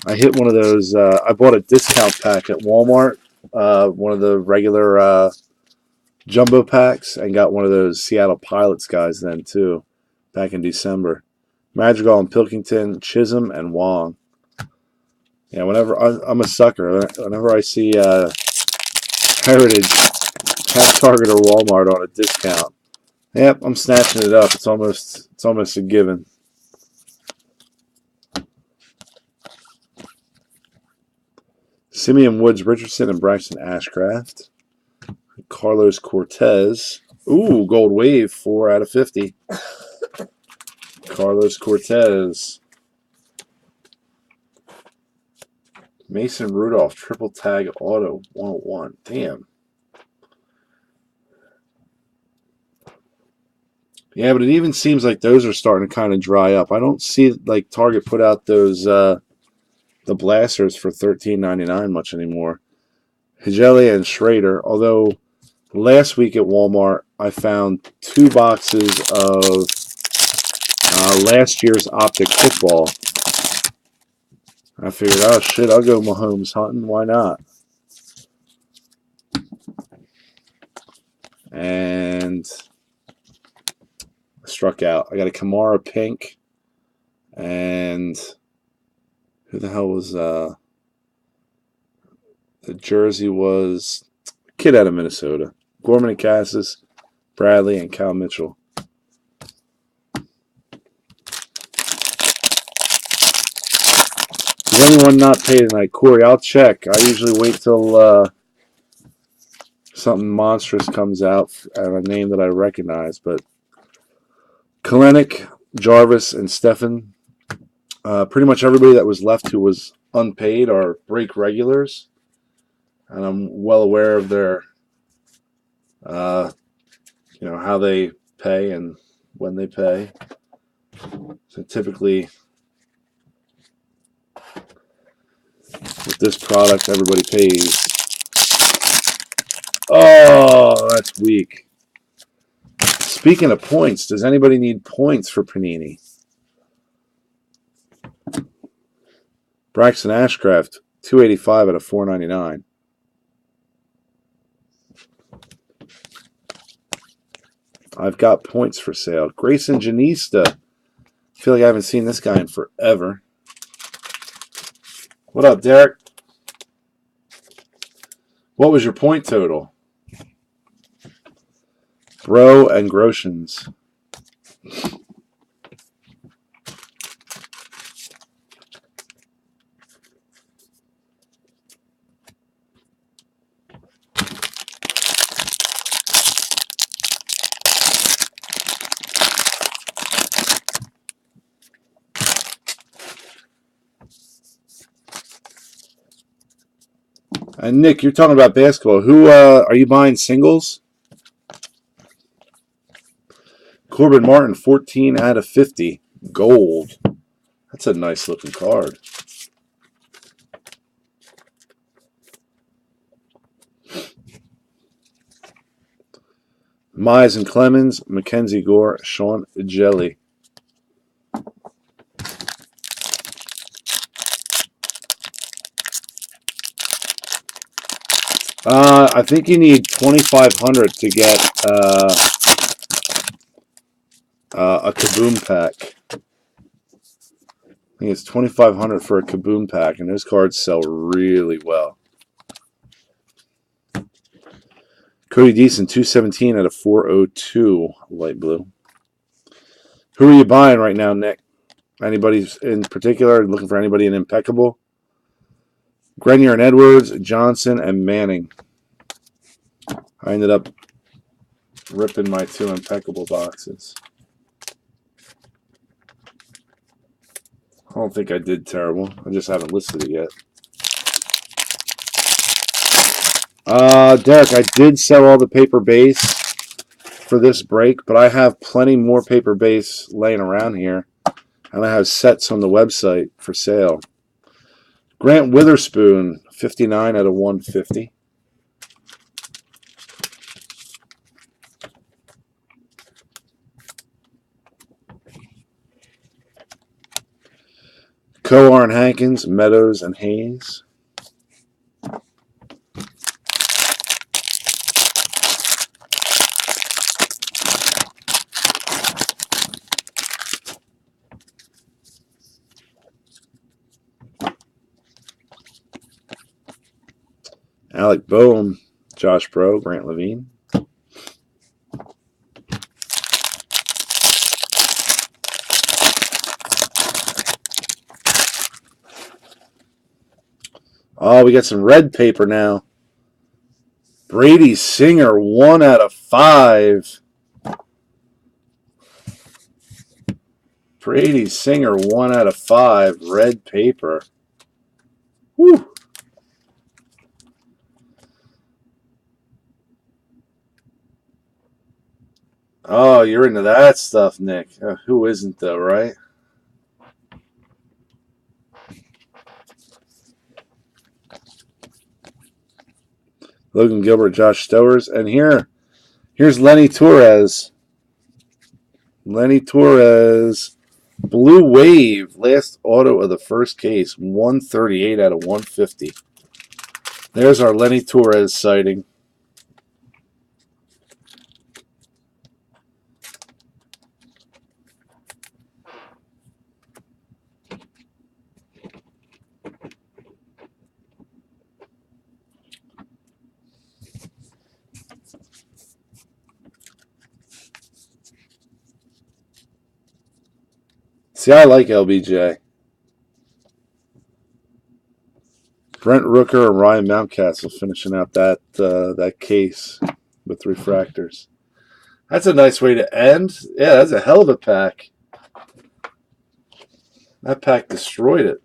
Speaker 1: I hit one of those. I bought a discount pack at Walmart, one of the regular jumbo packs, and got one of those Seattle Pilots guys then, too, back in December. Madrigal and Pilkington, Chisholm, and Wong. Yeah, whenever I'm a sucker. Whenever I see Heritage at Target or Walmart on a discount, yep, I'm snatching it up. It's almost a given. Simeon Woods Richardson and Braxton Ashcraft. Carlos Cortez. Ooh, gold wave, 4 out of 50. Carlos Cortez. Mason Rudolph, triple tag auto, 101. Damn. Yeah, but it even seems like those are starting to kind of dry up. I don't see like Target put out those the blasters for $13.99 much anymore. Higeli and Schrader, although last week at Walmart I found 2 boxes of last year's Optic football. I figured, oh shit, I'll go Mahomes hunting. Why not? And struck out. I got a Kamara pink, and who the hell was the jersey was a kid out of Minnesota. Gorman and Cassis, Bradley, and Cal Mitchell. Is anyone not paid tonight? Corey, I'll check. I usually wait till something monstrous comes out and a name that I recognize. But Kalenic, Jarvis, and Stefan, pretty much everybody that was left who was unpaid are break regulars. And I'm well aware of their, how they pay and when they pay. So typically, with this product, everybody pays. Oh, that's weak. Speaking of points, does anybody need points for Panini? Braxton Ashcraft, 285 out of 499. I've got points for sale. Grayson Janista. I feel like I haven't seen this guy in forever. What up, Derek? What was your point total? Bro and Groshans. And Nick, you're talking about basketball. Who are you buying singles? Corbin Martin, 14 out of 50. Gold. That's a nice looking card. Mize and Clemens, Mackenzie Gore, Sean Jelly. I think you need 2,500 to get a Kaboom pack. I think it's 2,500 for a Kaboom pack, and those cards sell really well. Cody Deason, 217 out of 402, light blue. Who are you buying right now, Nick? Anybody in particular? Looking for anybody in impeccable? Grenier and Edwards, Johnson, and Manning. I ended up ripping my 2 impeccable boxes. I don't think I did terrible. I just haven't listed it yet. Derek, I did sell all the paper base for this break, but I have plenty more paper base laying around here, and I have sets on the website for sale. Grant Witherspoon, 59 out of 150. Coar and Hankins, Meadows, and Hayes. Alec Boehm, Josh Pro, Grant Levine. Oh, we got some red paper now. Brady Singer, 1 out of 5. Brady Singer, 1 out of 5. Red paper. Woo. Oh, you're into that stuff, Nick. Who isn't, though, right? Logan Gilbert, Josh Stowers. And here's Lenny Torres. Lenny Torres, Blue Wave, last auto of the first case, 138 out of 150. There's our Lenny Torres sighting. See, I like LBJ. Brent Rooker and Ryan Mountcastle finishing out that case with refractors. That's a nice way to end. Yeah, that's a hell of a pack. That pack destroyed it.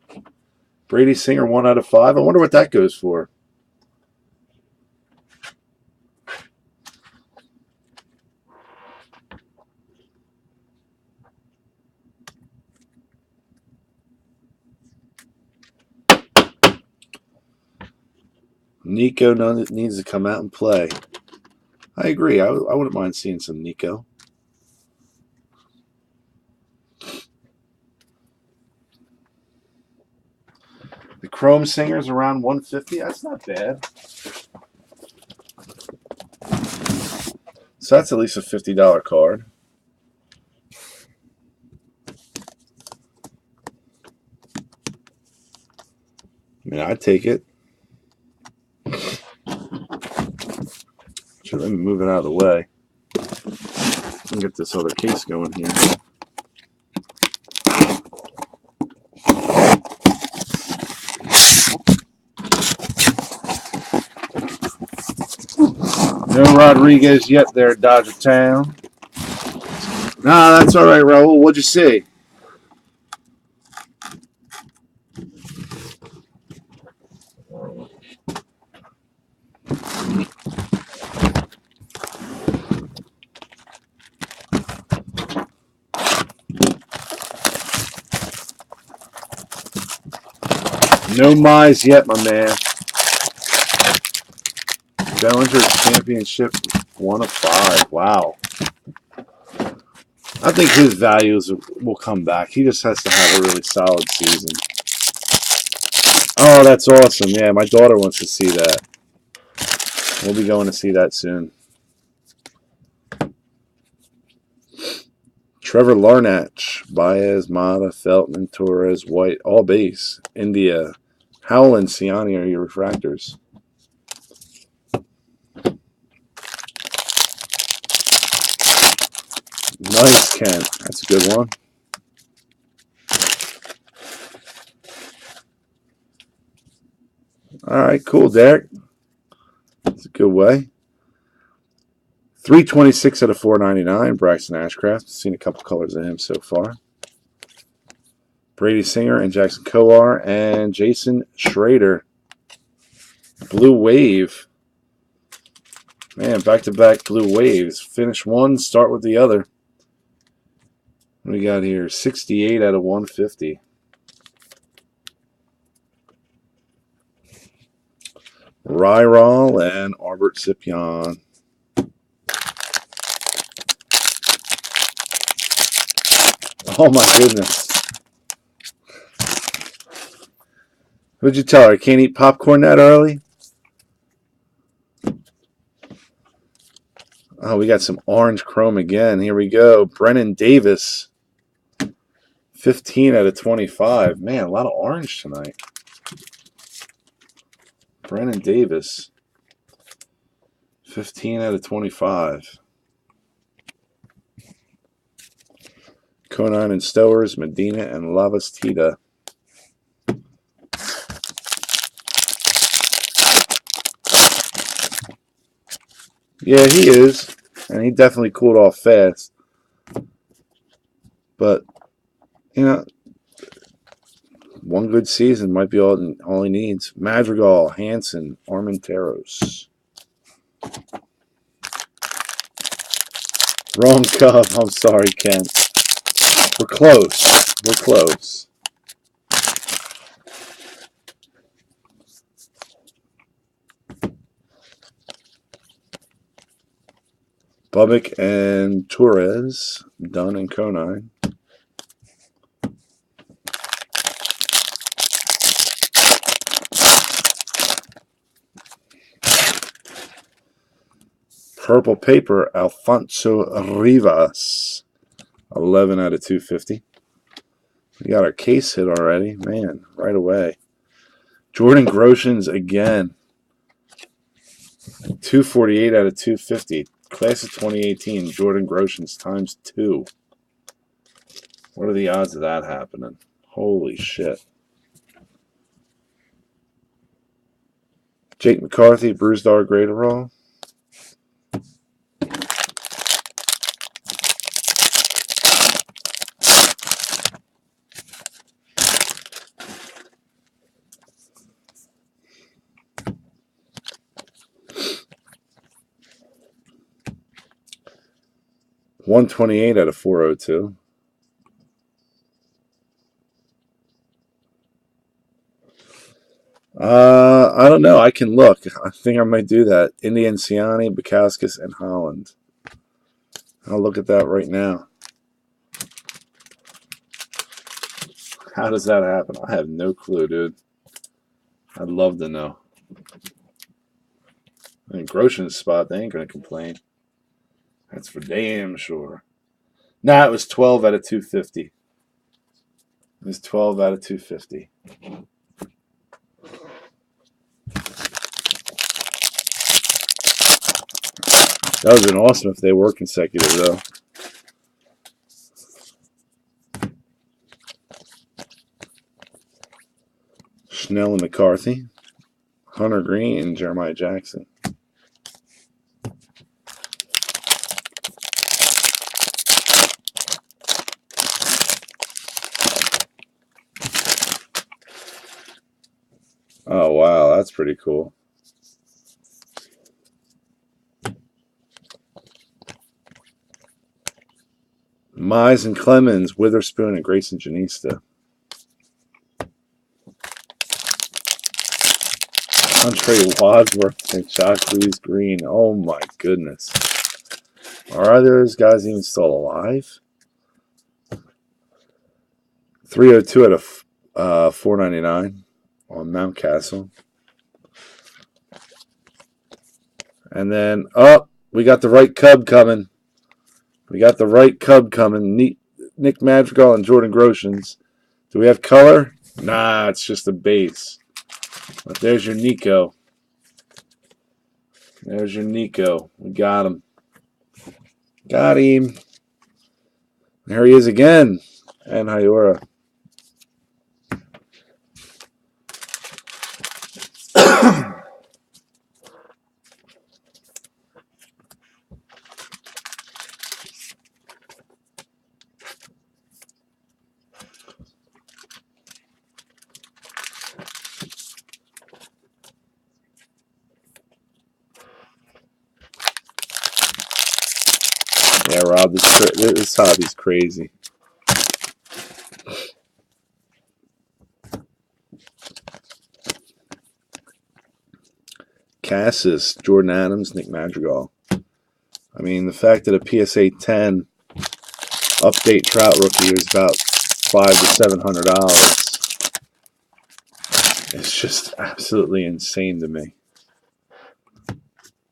Speaker 1: Brady Singer, 1 out of 5. I wonder what that goes for. Nico needs to come out and play. I agree. I wouldn't mind seeing some Nico. The Chrome Singer's around 150. That's not bad. So that's at least a $50 card. I mean, I'd take it. Let me move it out of the way. And get this other case going here. No Rodriguez yet there, Dodger Town. Nah, that's all right, Raul. What'd you see? No Mize yet, my man. Bellinger Championship, 1 of 5. Wow. I think his values will come back. He just has to have a really solid season. Oh, that's awesome. Yeah, my daughter wants to see that. We'll be going to see that soon. Trevor Larnach, Baez, Mata, Feltman, Torres, White, all base. India, Howland, Siani are your refractors. Nice, Kent. That's a good one. All right, cool, Derek. That's a good way. 326 out of 499. Bryson Ashcraft. Seen a couple colors of him so far. Brady Singer and Jackson Kowar and Jason Schrader. Blue Wave. Man, back-to-back blue waves. Finish one, start with the other. What do we got here? 68 out of 150. Ryrol and Arbert Sipion. Oh my goodness. What'd you tell her? Can't eat popcorn that early? Oh, we got some orange chrome again. Here we go. Brennan Davis. 15 out of 25. Man, a lot of orange tonight. Brennan Davis. 15 out of 25. Conine and Stowers, Medina and Lavastida. Yeah, he is. And he definitely cooled off fast. But, you know, one good season might be all he needs. Madrigal, Hansen, Armenteros. Wrong Cub. I'm sorry, Ken. We're close. We're close. Bubbick and Torres, Dunn and Conine. Purple Paper, Alfonso Rivas, 11 out of 250. We got our case hit already. Man, right away. Jordan Groshans again. 248 out of 250. Class of 2018, Jordan Groshans times 2. What are the odds of that happening? Holy shit. Jake McCarthy, Bruised R Graterol. $128 out of 402. I don't know. I can look. I think I might do that. Indian Ciani, Bukowskis, and Holland. I'll look at that right now. How does that happen? I have no clue, dude. I'd love to know. I mean, Grosjean's spot, they ain't going to complain. That's for damn sure. Nah, it was 12 out of 250. It was 12 out of 250. That would have been awesome if they were consecutive, though. Schnell and McCarthy. Hunter Green and Jeremiah Jackson. Oh, wow. That's pretty cool. Mize and Clemens, Witherspoon, and Grayson Janista. Andre Wadsworth and Jacques Green. Oh my goodness. Are those guys even still alive? 302 out of 499 on Mountcastle. And then, we got the right Cub coming. We got the right Cub coming. Nick Madrigal and Jordan Groshans. Do we have color? Nah, it's just a base. But there's your Nico. There's your Nico. We got him. Got him. There he is again. And Hayura. Yeah, Rob, this hobby's crazy. Cassis, Jordan Adams, Nick Madrigal. I mean, the fact that a PSA 10 update Trout rookie is about $500 to $700 is just absolutely insane to me.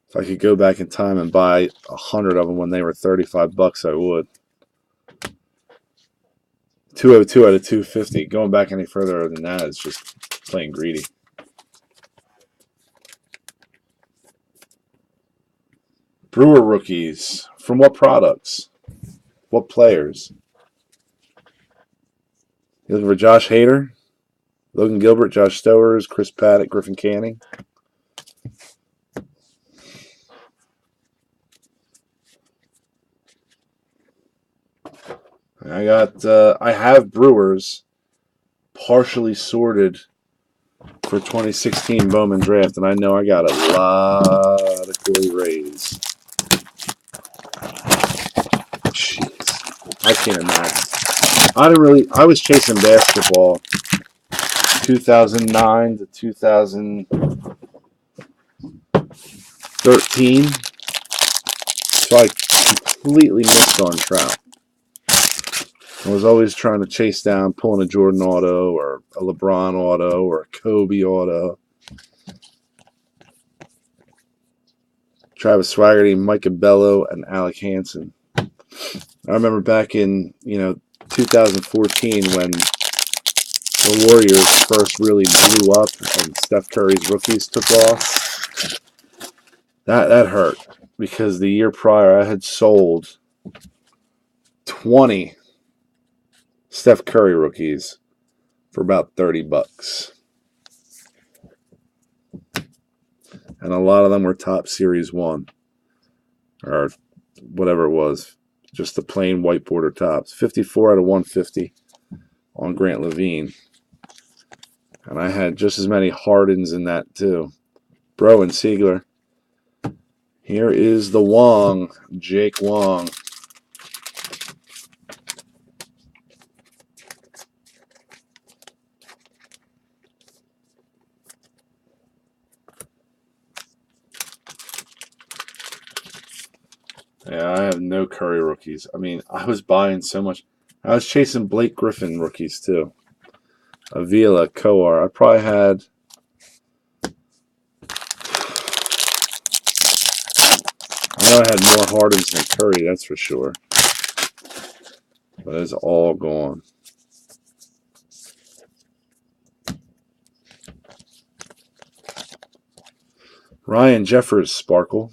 Speaker 1: If I could go back in time and buy 100 of them when they were $35, I would. 202 out of 250. Going back any further than that is just plain greedy. Brewer rookies. From what products? What players? You looking for Josh Hader? Logan Gilbert, Josh Stowers, Chris Paddock, Griffin Canning? I have Brewers partially sorted for 2016 Bowman draft, and I know I got a lot of Corey Rays. Jeez, I can't imagine. I was chasing basketball 2009 to 2013, so I completely missed on Trout. I was always trying to chase down pulling a Jordan auto or a LeBron auto or a Kobe auto. Travis Swaggerty, Micah Bello, and Alec Hansen. I remember back in 2014 when the Warriors first really blew up and Steph Curry's rookies took off. That hurt because the year prior I had sold 20 Steph Curry rookies for about $30. And a lot of them were top Series 1 or whatever it was. Just the plain white border tops. 54 out of 150 on Grant Levine. And I had just as many Hardens in that too. Bro and Siegler. Here is the Wong. Jake Wong. Yeah, I have no Curry rookies. I mean, I was buying so much. I was chasing Blake Griffin rookies too. Avila, Coar. I probably had. I know I had more Hardens than Curry, that's for sure. But it's all gone. Ryan Jeffers, Sparkle.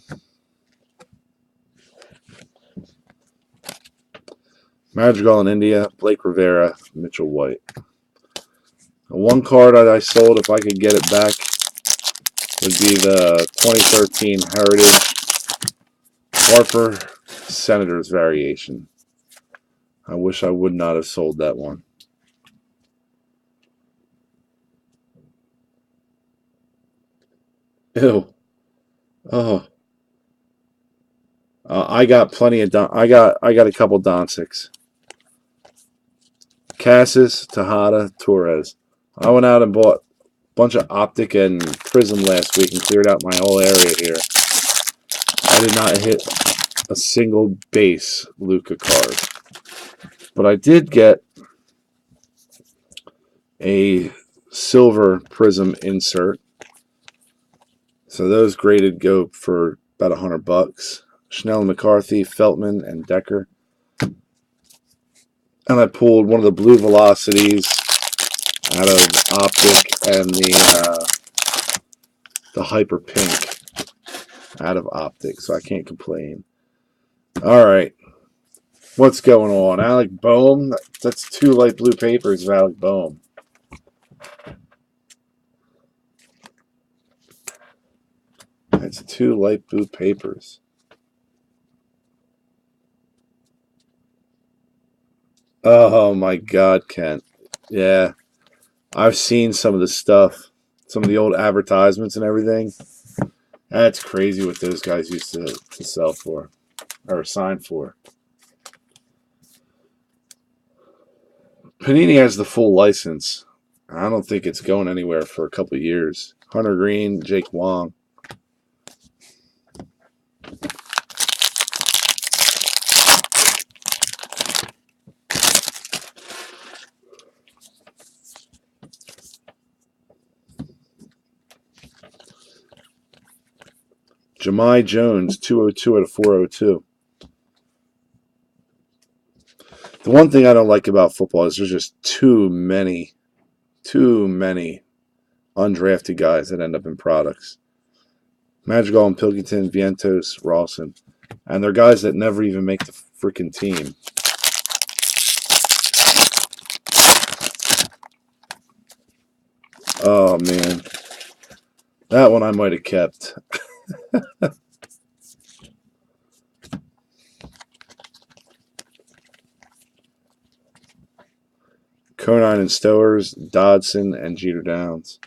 Speaker 1: Madrigal in India, Blake Rivera, Mitchell White. One card that I sold, if I could get it back, would be the 2013 Heritage Harper Senators variation. I wish I would not have sold that one. Ew. Oh. I got plenty of I got a couple Doncics. Cassis, Tejada, Torres. I went out and bought a bunch of Optic and Prism last week and cleared out my whole area here. I did not hit a single base Luka card. But I did get a silver Prism insert. So those graded go for about $100. Schnell, McCarthy, Feltman, and Decker. And I pulled one of the blue velocities out of Optic and the Hyper Pink out of Optic, so I can't complain. All right. What's going on? Alec Bohm? That's 2 light blue papers of Alec Bohm. That's 2 light blue papers. Oh my God, Kent. Yeah. I've seen some of the stuff. Some of the old advertisements and everything. That's crazy what those guys used to sell for. Or sign for. Panini has the full license. I don't think it's going anywhere for a couple of years. Hunter Green, Jake Wong. Jahmai Jones, 202 out of 402. The one thing I don't like about football is there's just too many undrafted guys that end up in products. Madrigal and Pilkington, Vientos, Rawson. And they're guys that never even make the freaking team. Oh, man. That one I might have kept. Conine and Stowers, Dodson, and Jeter Downs.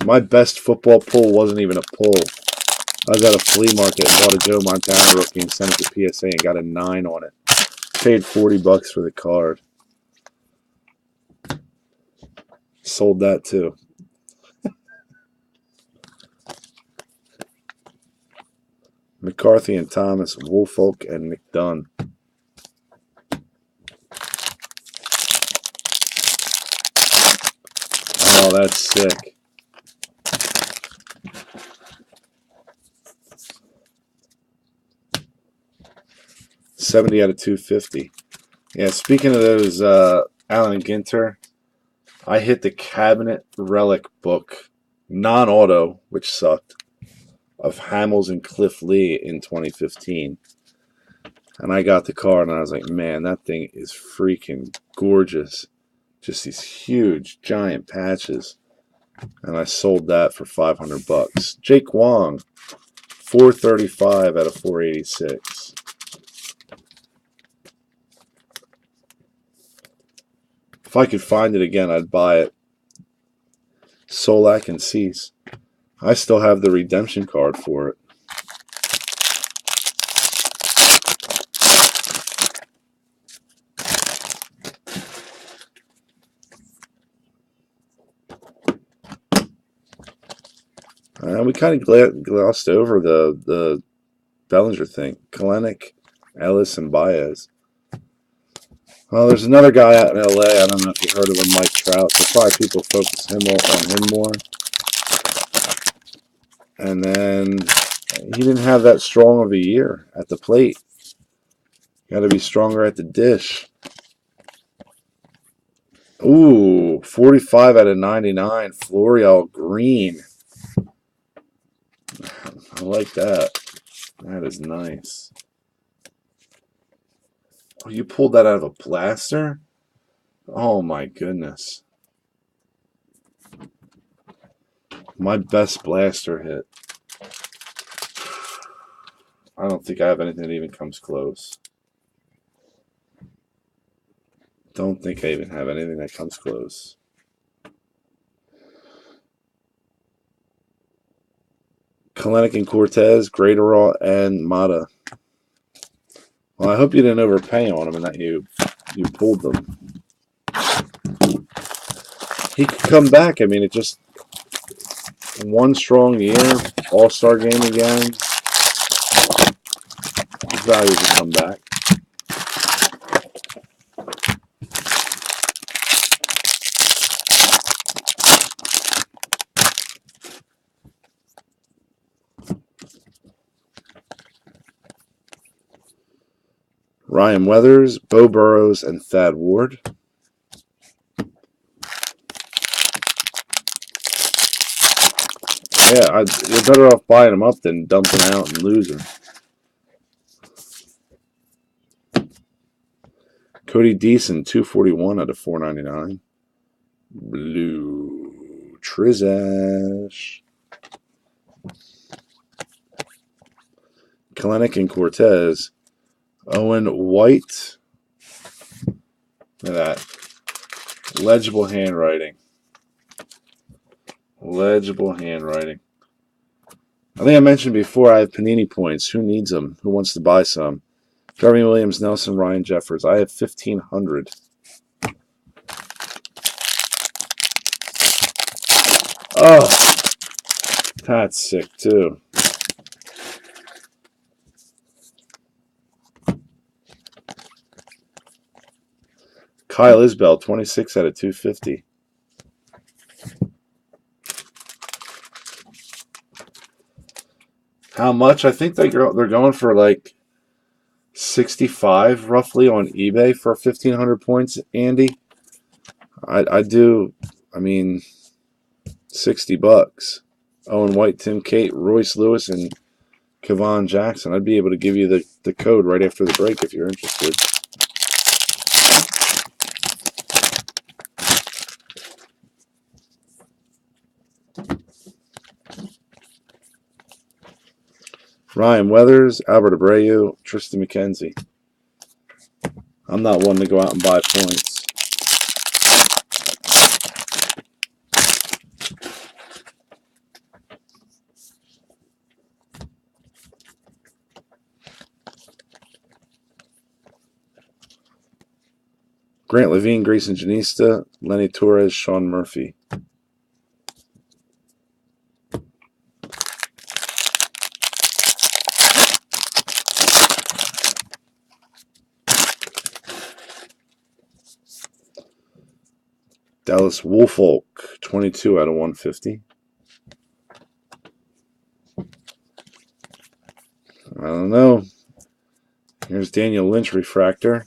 Speaker 1: My best football pull wasn't even a pull. I was at a flea market and bought a Joe Montana rookie and sent it to PSA and got a 9 on it. Paid $40 for the card. Sold that too. McCarthy and Thomas, Woolfolk and McDunn. Oh, that's sick. $70 out of $250. Yeah, speaking of those Allen Ginter, I hit the Cabinet Relic book, non-auto, which sucked, of Hamels and Cliff Lee in 2015. And I got the card and I was like, man, that thing is freaking gorgeous. Just these huge, giant patches. And I sold that for $500. Jake Wong, 435 out of 486. If I could find it again, I'd buy it. Solak and Cease. I still have the redemption card for it. We kind of glossed over the Bellinger thing. Kalenic, Ellis, and Baez. Well, there's another guy out in L.A. I don't know if you heard of him, Mike Trout. So probably people focus on him more. And then he didn't have that strong of a year at the plate. Got to be stronger at the dish. Ooh, 45 out of 99. Florial Green. I like that. That is nice. Oh, you pulled that out of a blaster? Oh my goodness. My best blaster hit. I don't think I have anything that even comes close. Don't think I even have anything that comes close. Kalenic and Cortez, Graterol, and Mata. Well, I hope you didn't overpay on them and that you pulled them. He could come back. I mean, it just one strong year, All-Star game again. His value would come back. Ryan Weathers, Bo Burrows, and Thad Ward. Yeah, you're better off buying them up than dumping out and losing. Cody Deason, 241 out of 499. Blue Trizash. Kalenic and Cortez. Owen White. Look at that. Legible handwriting. Legible handwriting. I think I mentioned before I have Panini points. Who needs them? Who wants to buy some? Jeremy Williams, Nelson, Ryan Jeffers. I have 1,500. Oh, that's sick too. Kyle Isbell, 26 out of 250. How much? I think they're going for like 65 roughly on eBay for 1,500 points, Andy. I do, I mean, $60. Owen White, Tim Cate, Royce Lewis, and Kevon Jackson. I'd be able to give you the code right after the break if you're interested. Ryan Weathers, Albert Abreu, Tristan McKenzie. I'm not one to go out and buy points. Grant Levine, Grayson Janista, Lenny Torres, Sean Murphy. Dallas Woolfolk, 22 out of 150. I don't know. Here's Daniel Lynch refractor.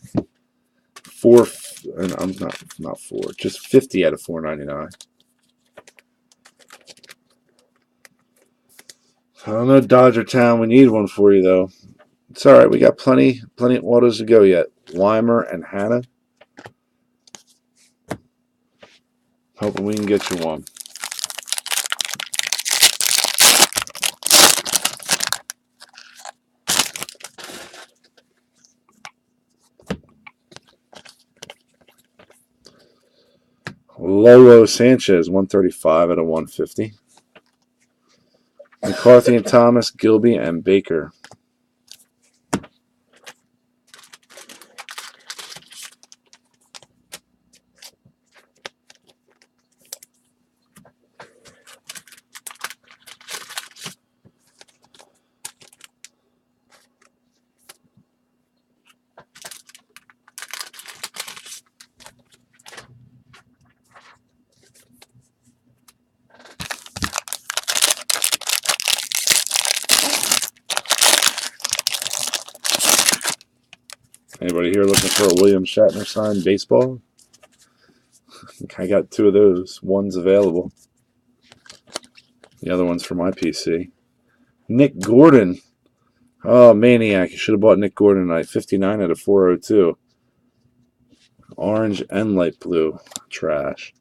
Speaker 1: And I'm not 4, just 50 out of 499. I don't know, Dodger Town. We need one for you though. It's all right. We got plenty of autos to go yet. Weimer and Hannah. Hoping we can get you one. Lolo Sanchez, 135 out of 150. McCarthy and Thomas, Gilby and Baker. Anybody here looking for a William Shatner signed baseball? I got 2 of those. One's available. The other one's for my PC. Nick Gordon. Oh, maniac. You should have bought Nick Gordon tonight. 59 out of 402. Orange and light blue. Trash.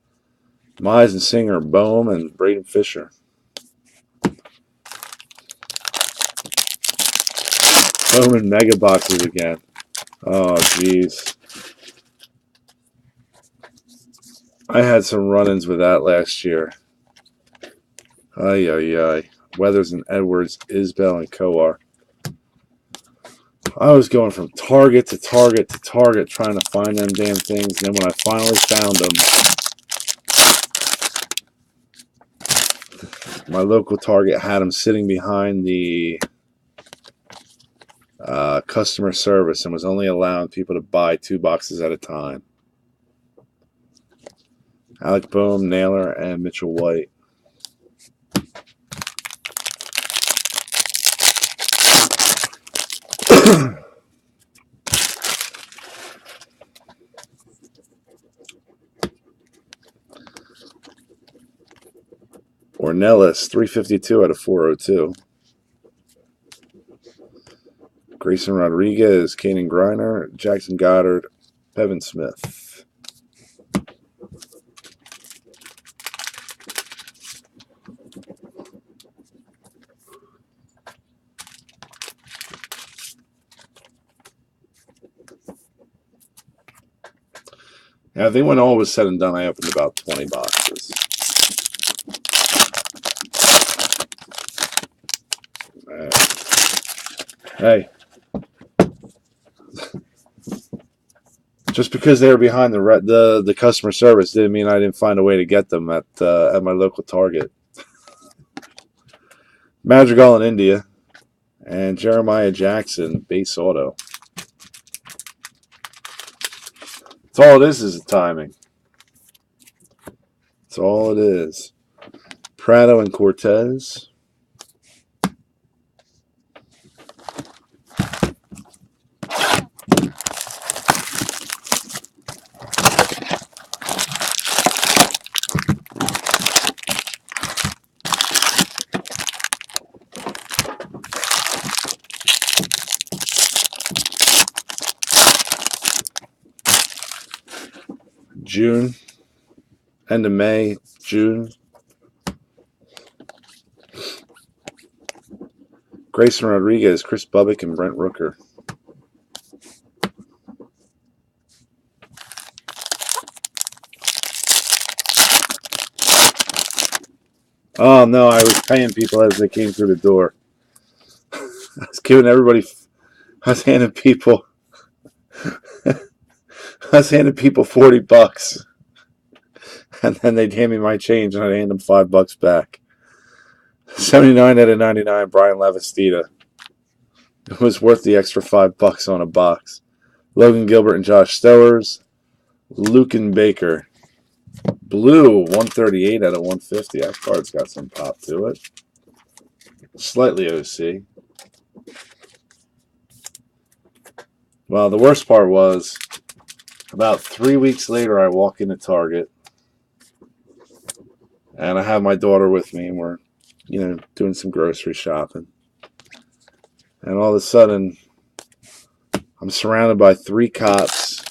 Speaker 1: Mize and Singer, Bowman, and Braden Fisher. Bowman mega boxes again. Oh, jeez. I had some run-ins with that last year. Ay, ay, ay. Weathers and Edwards, Isbell and Coar. I was going from Target to Target to Target trying to find them damn things. And then when I finally found them, my local Target had them sitting behind the customer service and was only allowing people to buy 2 boxes at a time. Alec Boehm, Naylor, and Mitchell White. Ornelas, 352 out of 402. Grayson Rodriguez, Kanan Griner, Jackson Goddard, Evan Smith. Yeah, I think when all was said and done, I opened about 20 boxes. Hey, just because they were behind the customer service didn't mean I didn't find a way to get them at my local Target. Madrigal in India and Jeremiah Jackson base auto. That's all it is the timing. That's all it is. Prado and Cortez. June. End of May, June. Grayson Rodriguez, Chris Bubbick, and Brent Rooker. Oh, no, I was paying people as they came through the door. I was giving everybody, I was handing people, I was handing people $40. And then they'd hand me my change, and I'd hand them $5 back. 79 out of 99, Brian Lavastida. It was worth the extra $5 on a box. Logan Gilbert and Josh Stowers. Lucan Baker. Blue, 138 out of 150. That card's got some pop to it. Slightly OC. Well, the worst part was, about 3 weeks later, I walk into Target, and I have my daughter with me, and we're, doing some grocery shopping. And all of a sudden, I'm surrounded by 3 cops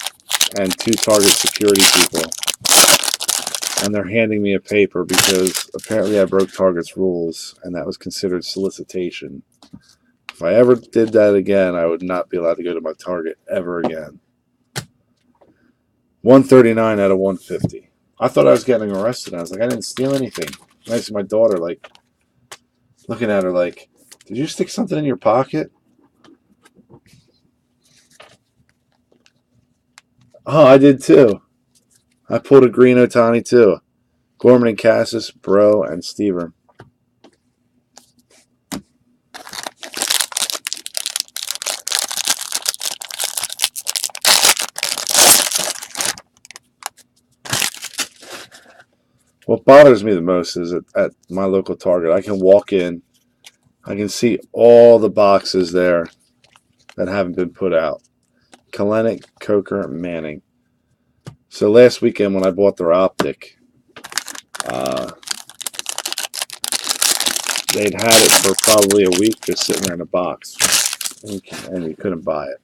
Speaker 1: and 2 Target security people. And they're handing me a paper because apparently I broke Target's rules, and that was considered solicitation. If I ever did that again, I would not be allowed to go to my Target ever again. 139 out of 150. I thought I was getting arrested. I was like, I didn't steal anything. And I see my daughter, looking at her like, did you stick something in your pocket? Oh, I did too. I pulled a green Otani too. Gorman and Cassis, Bro, and Stever. What bothers me the most is at my local Target, I can walk in, I can see all the boxes there that haven't been put out. Kalenic, Coker, Manning. So last weekend when I bought their optic, they'd had it for probably a week just sitting there in a box, and you couldn't buy it.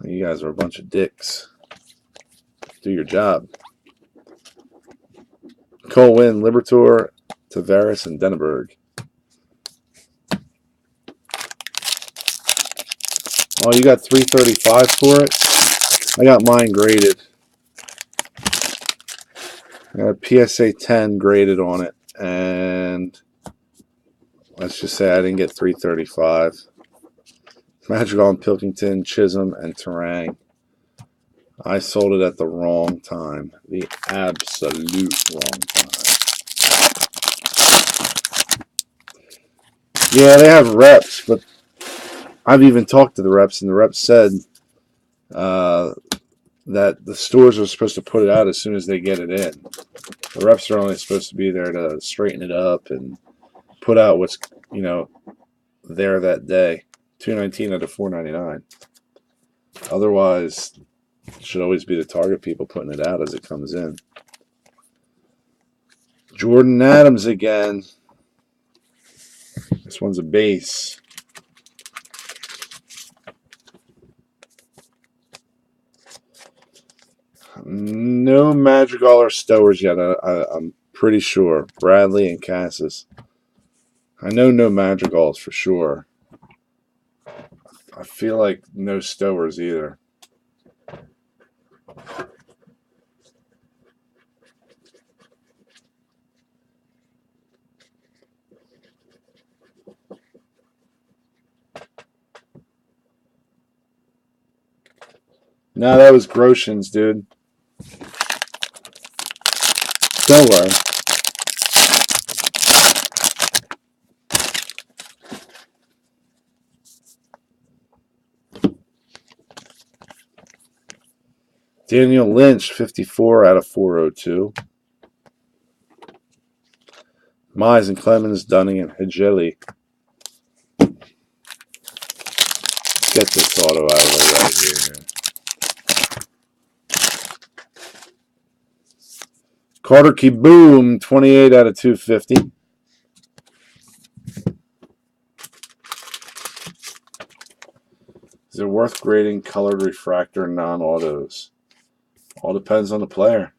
Speaker 1: You guys are a bunch of dicks. Do your job. Cole Winn, Libertor, Tavares, and Denneberg. Oh, you got 335 for it? I got mine graded. I got a PSA 10 graded on it, and let's just say I didn't get 335. Madrigal and Pilkington, Chisholm, and Terang. I sold it at the wrong time. The absolute wrong time. Yeah, they have reps, but I've even talked to the reps, and the reps said that the stores are supposed to put it out as soon as they get it in. The reps are only supposed to be there to straighten it up and put out what's, there that day. $219 out of $499. Otherwise, it should always be the Target people putting it out as it comes in. Jordan Adams again. This one's a base. No Madrigal or Stowers yet. I'm pretty sure. Bradley and Cassis. I know no Madrigals for sure. I feel like no Stowers either. No, that was Groshans, dude. Don't worry. Daniel Lynch, 54 out of 402. Mize and Clemens, Dunning, and Hegeli. Get this auto out of the way here. Carter Kieboom, 28 out of 250. Is it worth grading colored refractor non-autos? All depends on the player.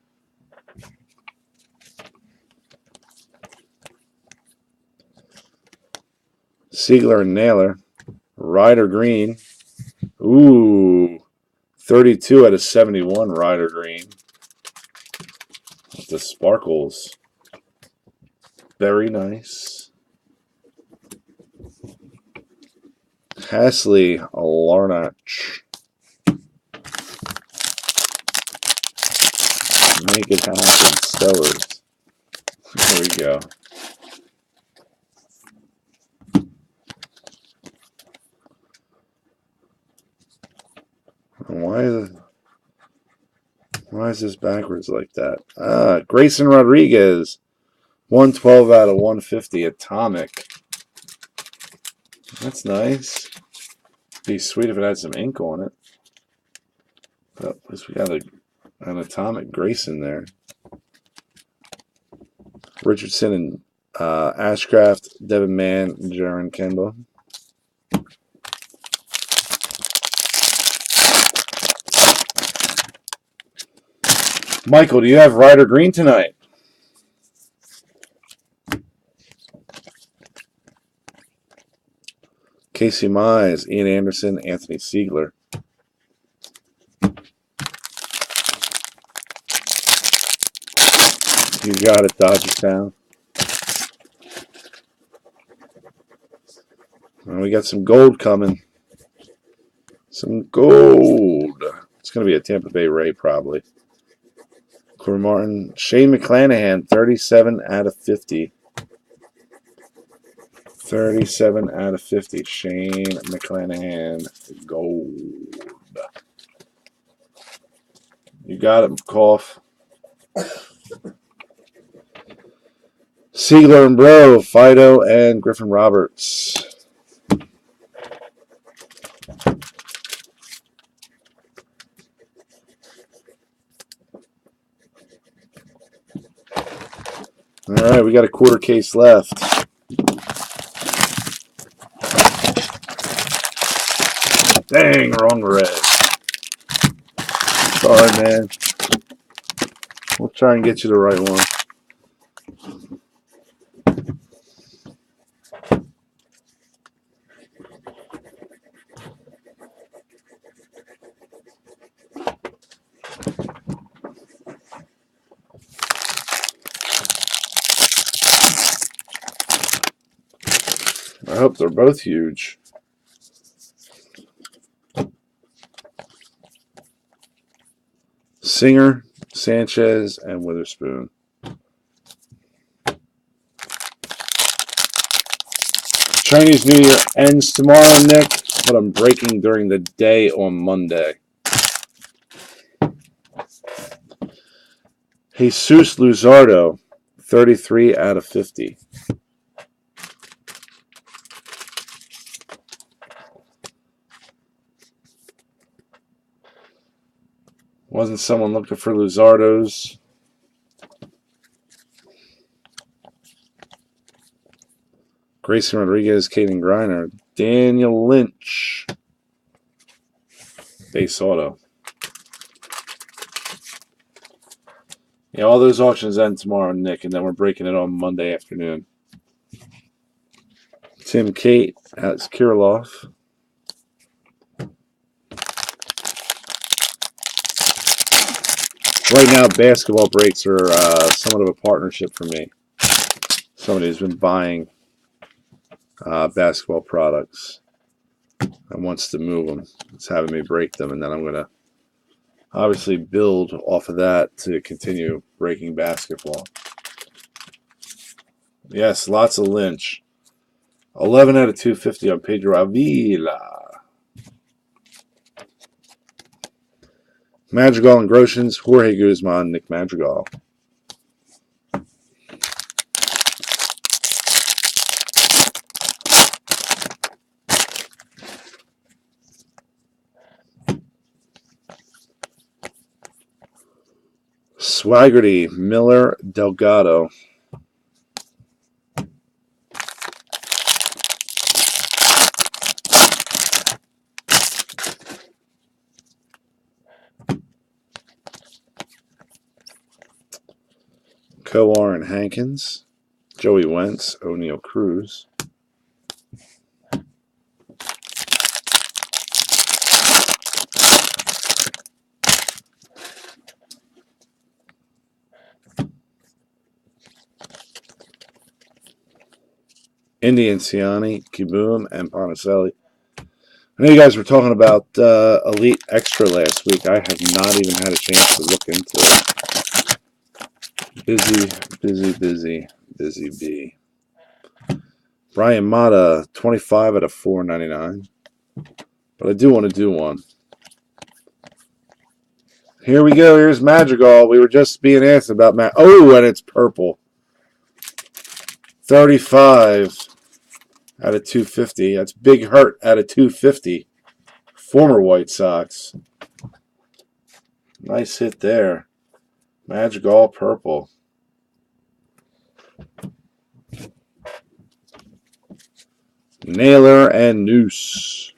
Speaker 1: Siegler and Naylor. Ryder Green. Ooh. 32 out of 71 Ryder Green. With the sparkles. Very nice. Hasley Larnach. Make it happen, Stowers. There we go. Why is this backwards like that? Grayson Rodriguez. 112 out of 150. Atomic. That's nice. Be sweet if it had some ink on it. But at least we got an Atomic Grayson there. Richardson and Ashcraft, Devin Mann, Jaron Kemba. Michael, do you have Ryder Green tonight? Casey Mize, Ian Anderson, Anthony Siegler. You got it, Dodgertown. And we got some gold coming. Some gold. It's going to be a Tampa Bay Ray, probably. Corey Martin. Shane McClanahan, 37 out of 50. 37 out of 50. Shane McClanahan, gold. You got it, McCough. Siegler and Bro, Fido, and Griffin Roberts. All right, we got a quarter case left. Dang, wrong red. Sorry, man. We'll try and get you the right one. I hope they're both huge. Singer, Sanchez, and Witherspoon. Chinese New Year ends tomorrow, Nick, but I'm breaking during the day on Monday. Jesus Luzardo, 33 out of 50. Wasn't someone looking for Luzardos? Grayson Rodriguez, Caden Griner, Daniel Lynch. Base auto. Yeah, all those auctions end tomorrow, Nick, and then we're breaking it on Monday afternoon. Tim Kate, Alex Kirilloff. Right now, basketball breaks are somewhat of a partnership for me. Somebody who's been buying basketball products and wants to move them. It's having me break them, and then I'm going to obviously build off of that to continue breaking basketball. Yes, lots of Lynch. 11 out of 250 on Pedro Avila. Madrigal and Groshans, Jorge Guzman, Nick Madrigal. Swaggerty, Miller, Delgado. Coar and Hankins. Joey Wentz, O'Neal Cruz. Indian Ciani, Kiboom, and Ponticelli. I know you guys were talking about Elite Extra last week. I have not even had a chance to look into it. Busy bee. Brian Mata, 25 out of 499. But I do want to do one. Here we go. Here's Madrigal. We were just being asked about Matt. Oh, and it's purple. 35 out of 250. That's Big Hurt out of 250. Former White Sox. Nice hit there. Madrigal purple. Naylor and Noose.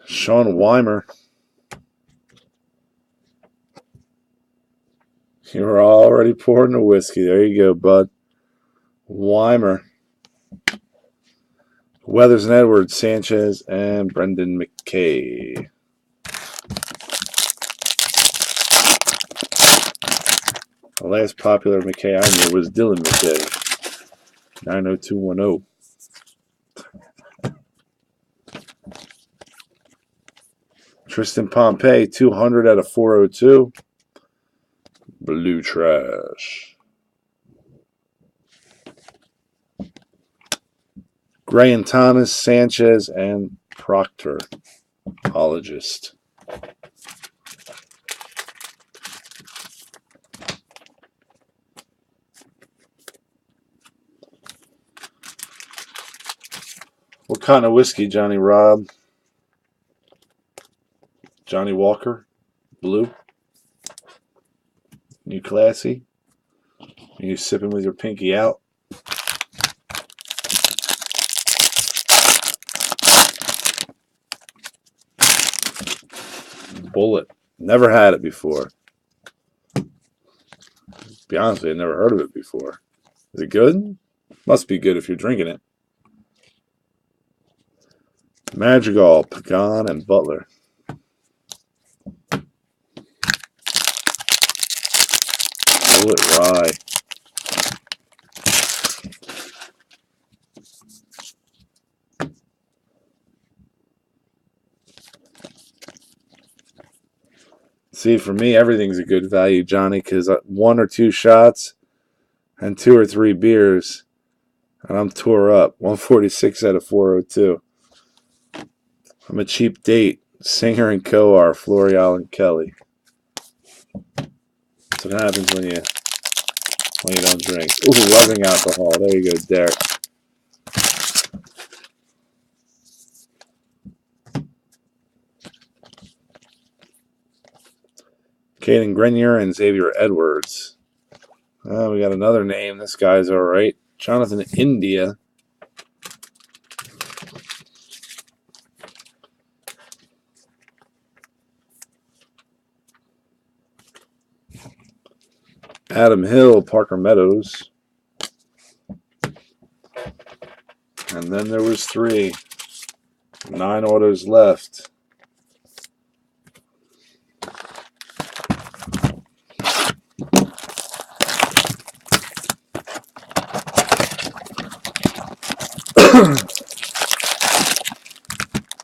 Speaker 1: Sean Weimer. You were already pouring the whiskey. There you go, bud. Weimer. Weathers and Edwards, Sanchez, and Brendan McKay. The last popular McKay I knew was Dylan McKay. 90210. Tristan Pompey, 200 out of 402. Blue trash. Gray and Thomas, Sanchez, and Proctor. Ologist. What kind of whiskey, Johnny Rob? Johnny Walker? Blue? You classy? Are you sipping with your pinky out? Bullet. Never had it before. To be honest with you, I never heard of it before. Is it good? Must be good if you're drinking it. Madrigal, Pagan, and Butler. Bullet Rye. See, for me, everything's a good value, Johnny, because 1 or 2 shots and 2 or 3 beers, and I'm tore up. 146 out of 402. I'm a cheap date. Singer and Coar, Florial and Kelly. That's what happens when you don't drink. Ooh, loving alcohol. There you go, Derek. Caden Grenier and Xavier Edwards. We got another name. This guy's all right. Jonathan India. Adam Hill, Parker Meadows. And then there was 3. 9 autos left.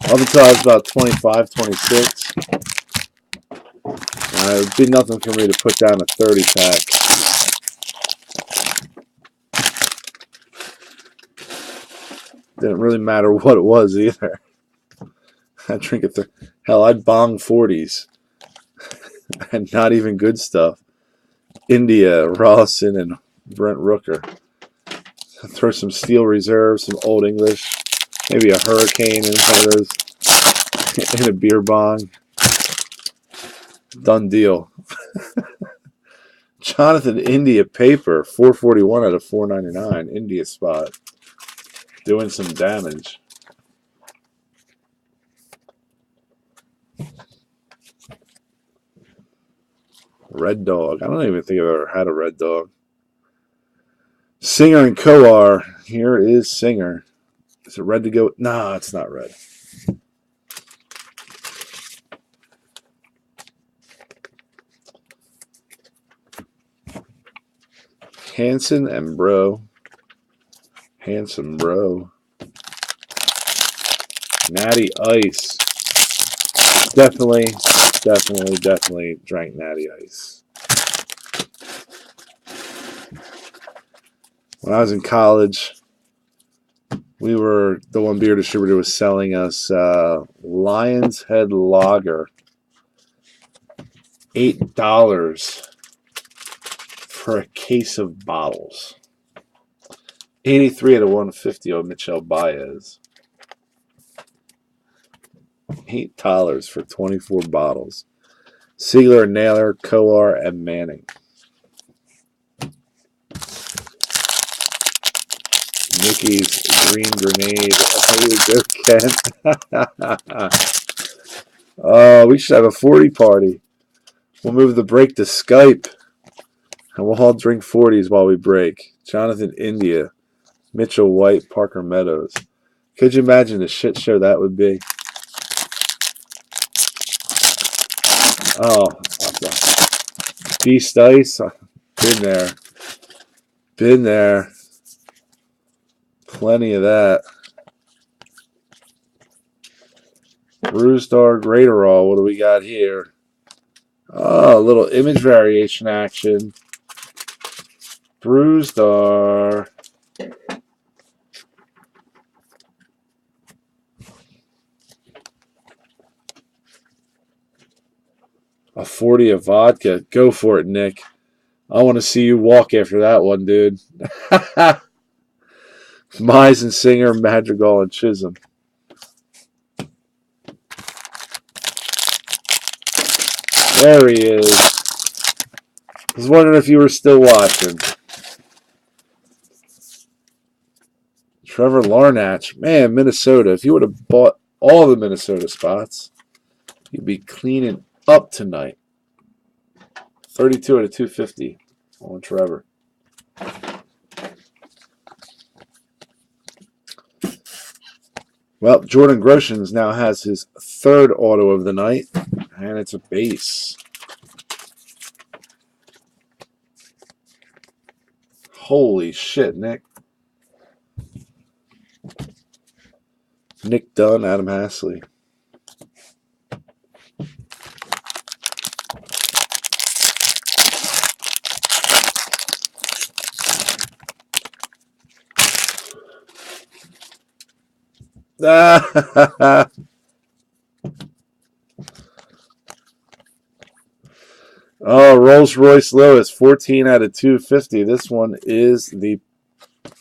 Speaker 1: Up until I was about 25, 26. It would be nothing for me to put down a 30 pack. Didn't really matter what it was either. I'd drink it. Hell, I'd bong 40s. And not even good stuff. India, Rawson, and Brent Rooker. Throw some Steel Reserve, some Old English. Maybe a Hurricane in one of those. In a beer bong. Done deal. Jonathan India paper, 441 out of 499. India spot. Doing some damage. Red Dog. I don't even think I've ever had a Red Dog. Singer and Coar. Here is Singer. Is it red to go? Nah, it's not red. Hanson and Bro. Handsome Bro. Natty Ice. Definitely drank Natty Ice. When I was in college, the one beer distributor was selling us Lion's Head Lager. $8 for a case of bottles. 83 out of 150 on Michel Baez. $8 for 24 bottles. Siegler, Naylor, Coar, and Manning. Mickey's Green Grenade. Oh, we should have a 40 party. We'll move the break to Skype. And we'll all drink 40s while we break. Jonathan India. Mitchell White, Parker Meadows. Could you imagine the shit show that would be? Oh, Beast Ice. Been there. Been there. Plenty of that. Bruised Star Graterol. What do we got here? Oh, a little image variation action. Bruised Star. A 40 of vodka. Go for it, Nick. I want to see you walk after that one, dude. Mize and Singer, Madrigal, and Chisholm. There he is. I was wondering if you were still watching. Trevor Larnach. Man, Minnesota. If you would have bought all the Minnesota spots, you'd be cleaning up tonight. 32 out of 250 on Trevor. Well, Jordan Groshans now has his 3rd auto of the night, and it's a base. Holy shit, Nick. Nick Dunn, Adam Hasley. Oh, Rolls-Royce Lewis, 14 out of 250. This one is the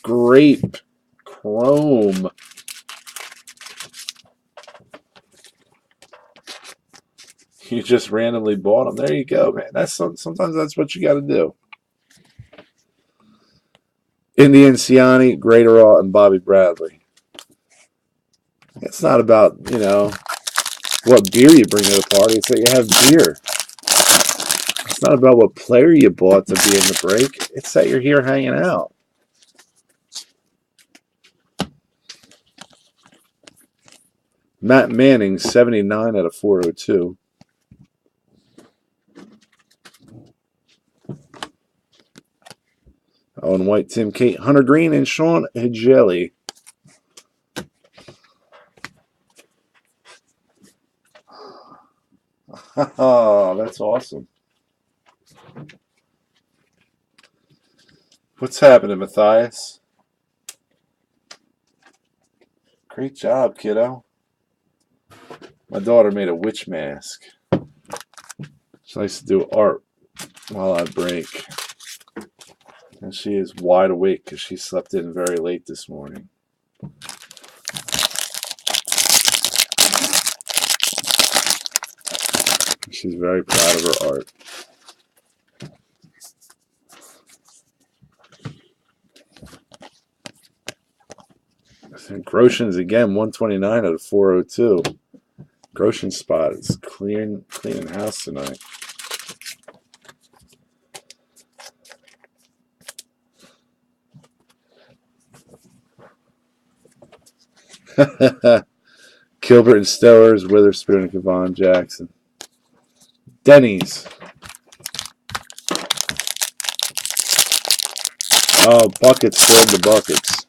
Speaker 1: Grape Chrome. You just randomly bought them. There you go, man. Sometimes that's what you got to do. Indian Ciani, Graterol, and Bobby Bradley. It's not about, what beer you bring to the party. It's that you have beer. It's not about what player you bought to be in the break. It's that you're here hanging out. Matt Manning, 79 out of 402. Owen White, Tim Kate, Hunter Green, and Sean Higeli. Oh, that's awesome. What's happening, Matthias? Great job, kiddo. My daughter made a witch mask. She likes to do art while I break. And she is wide awake because she slept in very late this morning. She's very proud of her art. Groshans again, 129 out of 402. Groshan spot is cleaning house tonight. Gilbert and Stellers, Witherspoon and Kevon Jackson. Denny's. Oh, buckets filled the buckets.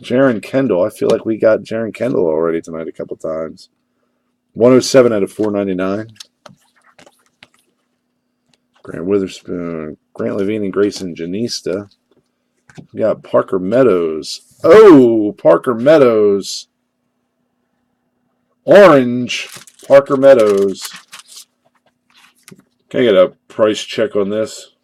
Speaker 1: Jaron Kendall. I feel like we got Jaron Kendall already tonight a couple times. 107 out of 499. Grant Witherspoon, Grant Levine, and Grayson Janista. We got Parker Meadows. Oh, Parker Meadows. Orange. Parker Meadows. Can I get a price check on this?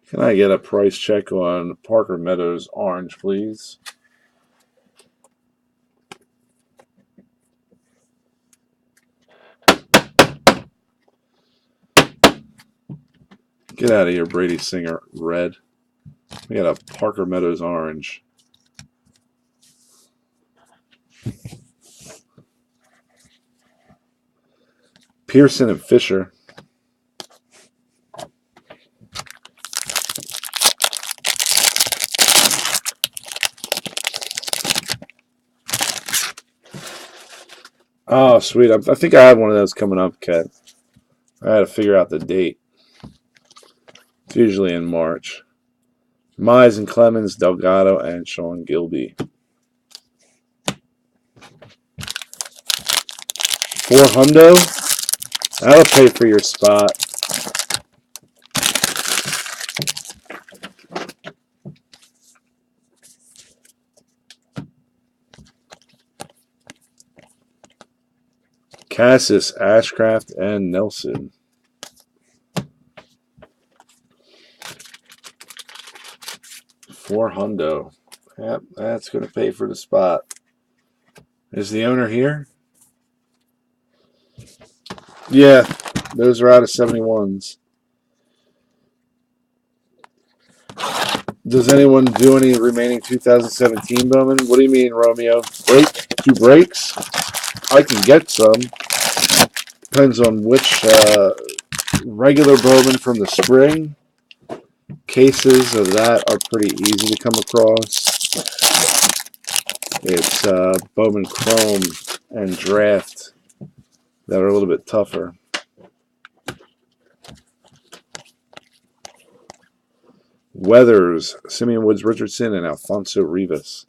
Speaker 1: Can I get a price check on Parker Meadows orange, please? Get out of here, Brady Singer red. We got a Parker Meadows orange. Pearson and Fisher. Oh, sweet. I think I have one of those coming up, Kat. I had to figure out the date. It's usually in March. Mize and Clemens, Delgado, and Sean Gilby. 400. That'll pay for your spot. Cassis, Ashcraft, and Nelson. $400. Yep, that's going to pay for the spot. Is the owner here? Yeah, those are out of 71s. Does anyone do any remaining 2017 Bowman? What do you mean, Romeo? Two breaks? I can get some. Depends on which regular Bowman from the spring. Cases of that are pretty easy to come across. It's Bowman Chrome and Draft that are a little bit tougher. Weathers, Simeon Woods Richardson, and Alfonso Rivas.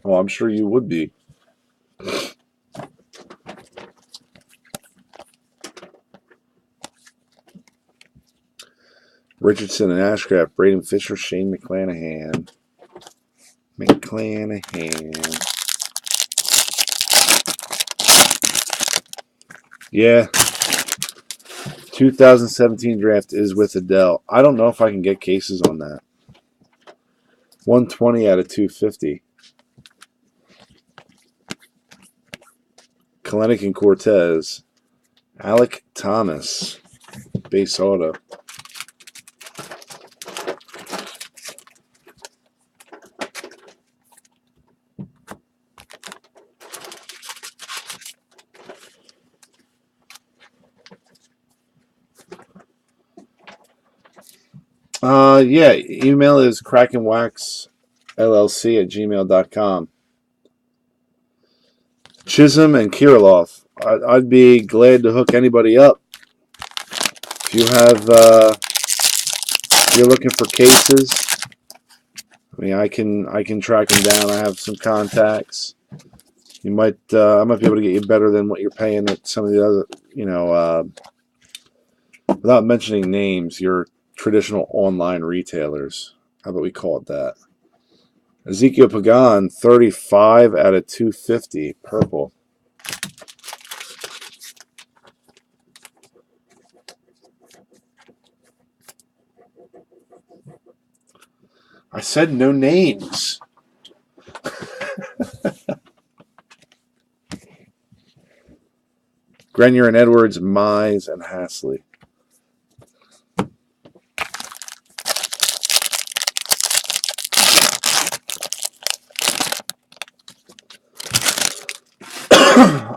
Speaker 1: Well, I'm sure you would be. Richardson and Ashcraft, Braden Fisher, Shane McClanahan. McClanahan. Yeah. 2017 draft is with Adele. I don't know if I can get cases on that. 120 out of 250. Kalenic and Cortez. Alec Thomas. Base auto. Yeah, email is crackenwaxllc@gmail.com. Chisholm and Kirilov. I'd be glad to hook anybody up. If you have, you're looking for cases, I mean, I can track them down. I have some contacts. You might, I might be able to get you better than what you're paying at some of the other, without mentioning names, your traditional online retailers. How about we call it that? Ezekiel Pagan, 35 out of 250, purple. I said no names. Grenier and Edwards, Mize, and Hasley.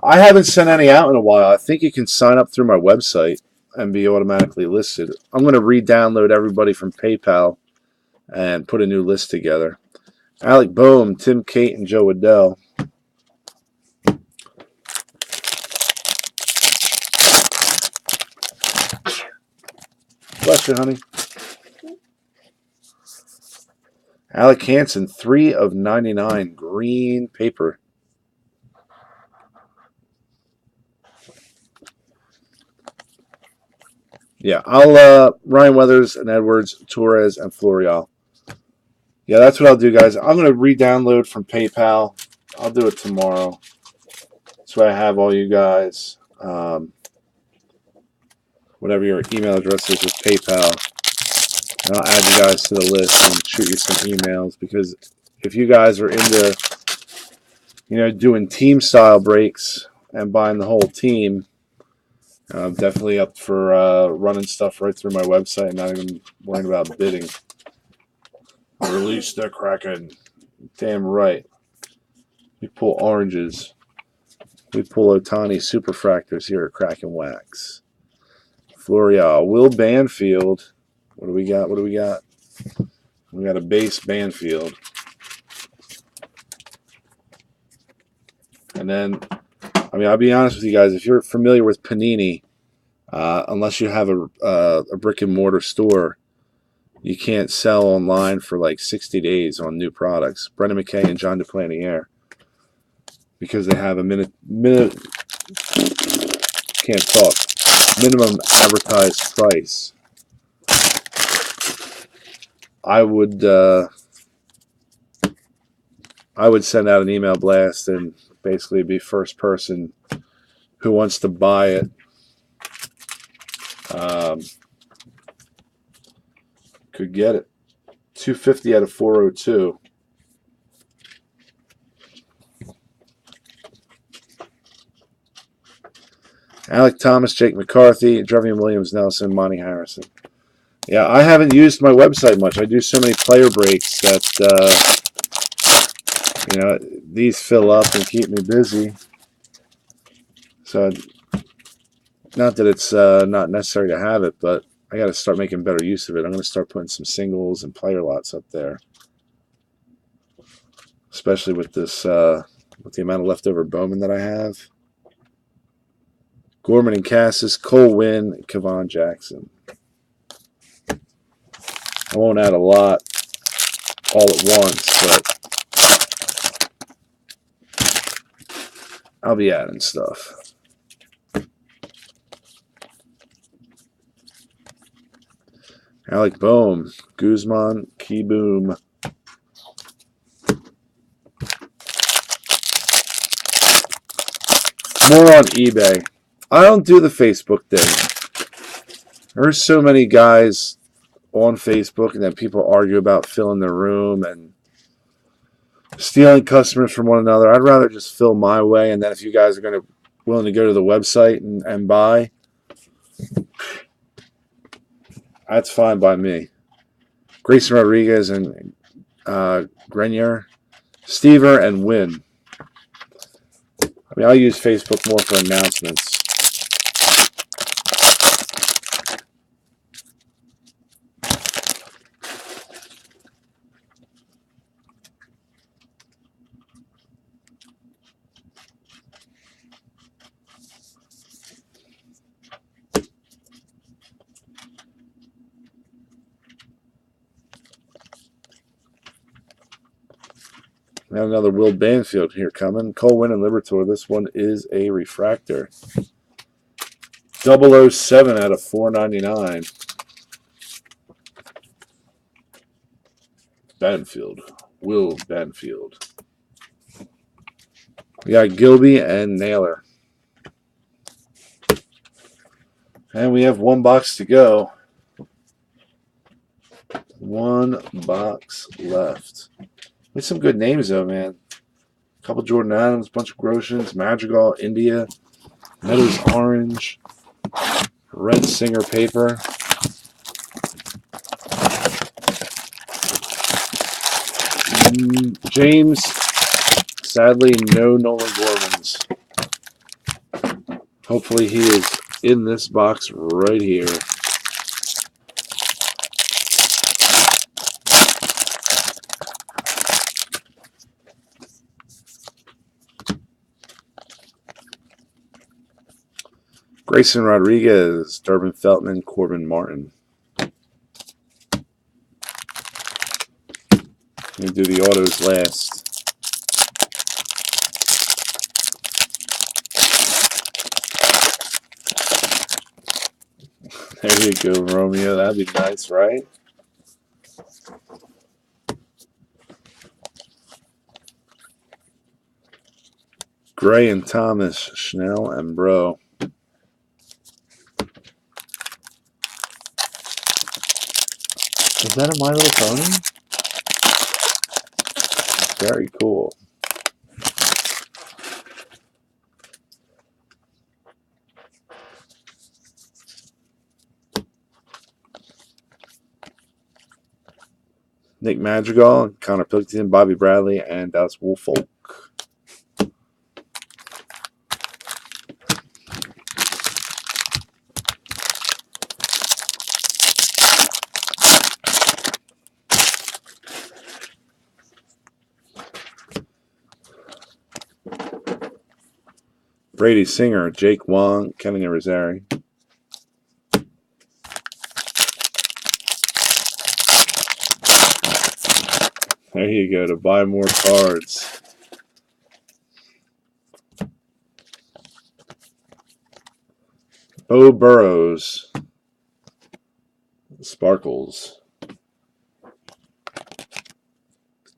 Speaker 1: I haven't sent any out in a while. I think you can sign up through my website and be automatically listed. I'm going to re-download everybody from PayPal and put a new list together. Alec Boehm, Tim Cate, and Joe Waddell. Bless you, honey. Alec Hansen, 3 of 99, green paper. Yeah, I'll Ryan Weathers and Edwards, Torres, and Florial. Yeah, that's what I'll do, guys. I'm going to re-download from PayPal. I'll do it tomorrow. So I have all you guys. Whatever your email address is with PayPal. And I'll add you guys to the list and shoot you some emails. Because if you guys are into, doing team style breaks and buying the whole team, I'm definitely up for running stuff right through my website and not even worrying about bidding. Release the Kraken. Damn right. We pull oranges. We pull Otani superfractors here at Kraken Wax. Florial. Will Banfield. What do we got? We got a base Banfield. And then, I'll be honest with you guys. If you're familiar with Panini, unless you have a brick and mortar store, you can't sell online for like 60 days on new products. Brendan McKay and John Duplantier, because they have a minimum advertised price. I would send out an email blast and basically be first person who wants to buy it. Could get it. 250 out of 402. Alec Thomas, Jake McCarthy, Trevian Williams, Nelson, Monty Harrison. Yeah, I haven't used my website much. I do so many player breaks that, these fill up and keep me busy. So, not that it's not necessary to have it, but I got to start making better use of it. I'm going to start putting some singles and player lots up there, especially with this, with the amount of leftover Bowman that I have. Gorman and Cassis, Cole Winn, Kevon Jackson. I won't add a lot all at once, but I'll be adding stuff. Alec Boehm, Guzman, Keyboom. More on eBay. I don't do the Facebook thing. There's so many guys on Facebook, and then people argue about filling their room and stealing customers from one another. I'd rather just fill my way, and then if you guys are willing to go to the website and buy, that's fine by me. Grayson Rodriguez and Grenier, Stever, and Wynn. I mean, I'll use Facebook more for announcements. We have another Will Banfield here coming. Colwyn and Libertor. This one is a refractor. 007 out of 499. Banfield. Will Banfield. We got Gilby and Naylor. And we have one box to go. One box left. There's some good names, though, man. A couple Jordan Adams, a bunch of Groshans, Madrigal, India, Meadows Orange, Red Singer Paper. James, sadly, no Nolan Gormans. Hopefully he is in this box right here. Grayson Rodriguez, Durbin Feltman, Corbin Martin. We'll do the autos last. There you go, Romeo. That'd be nice, right? Gray and Thomas, Schnell and Bro. Is that a My Little Pony? Very cool. Nick Madrigal, Connor Pilkington, Bobby Bradley, and Dallas Woolfolk. Brady Singer, Jake Wong, Kevin Rosari. There you go, to buy more cards. Bo Burrows. Sparkles.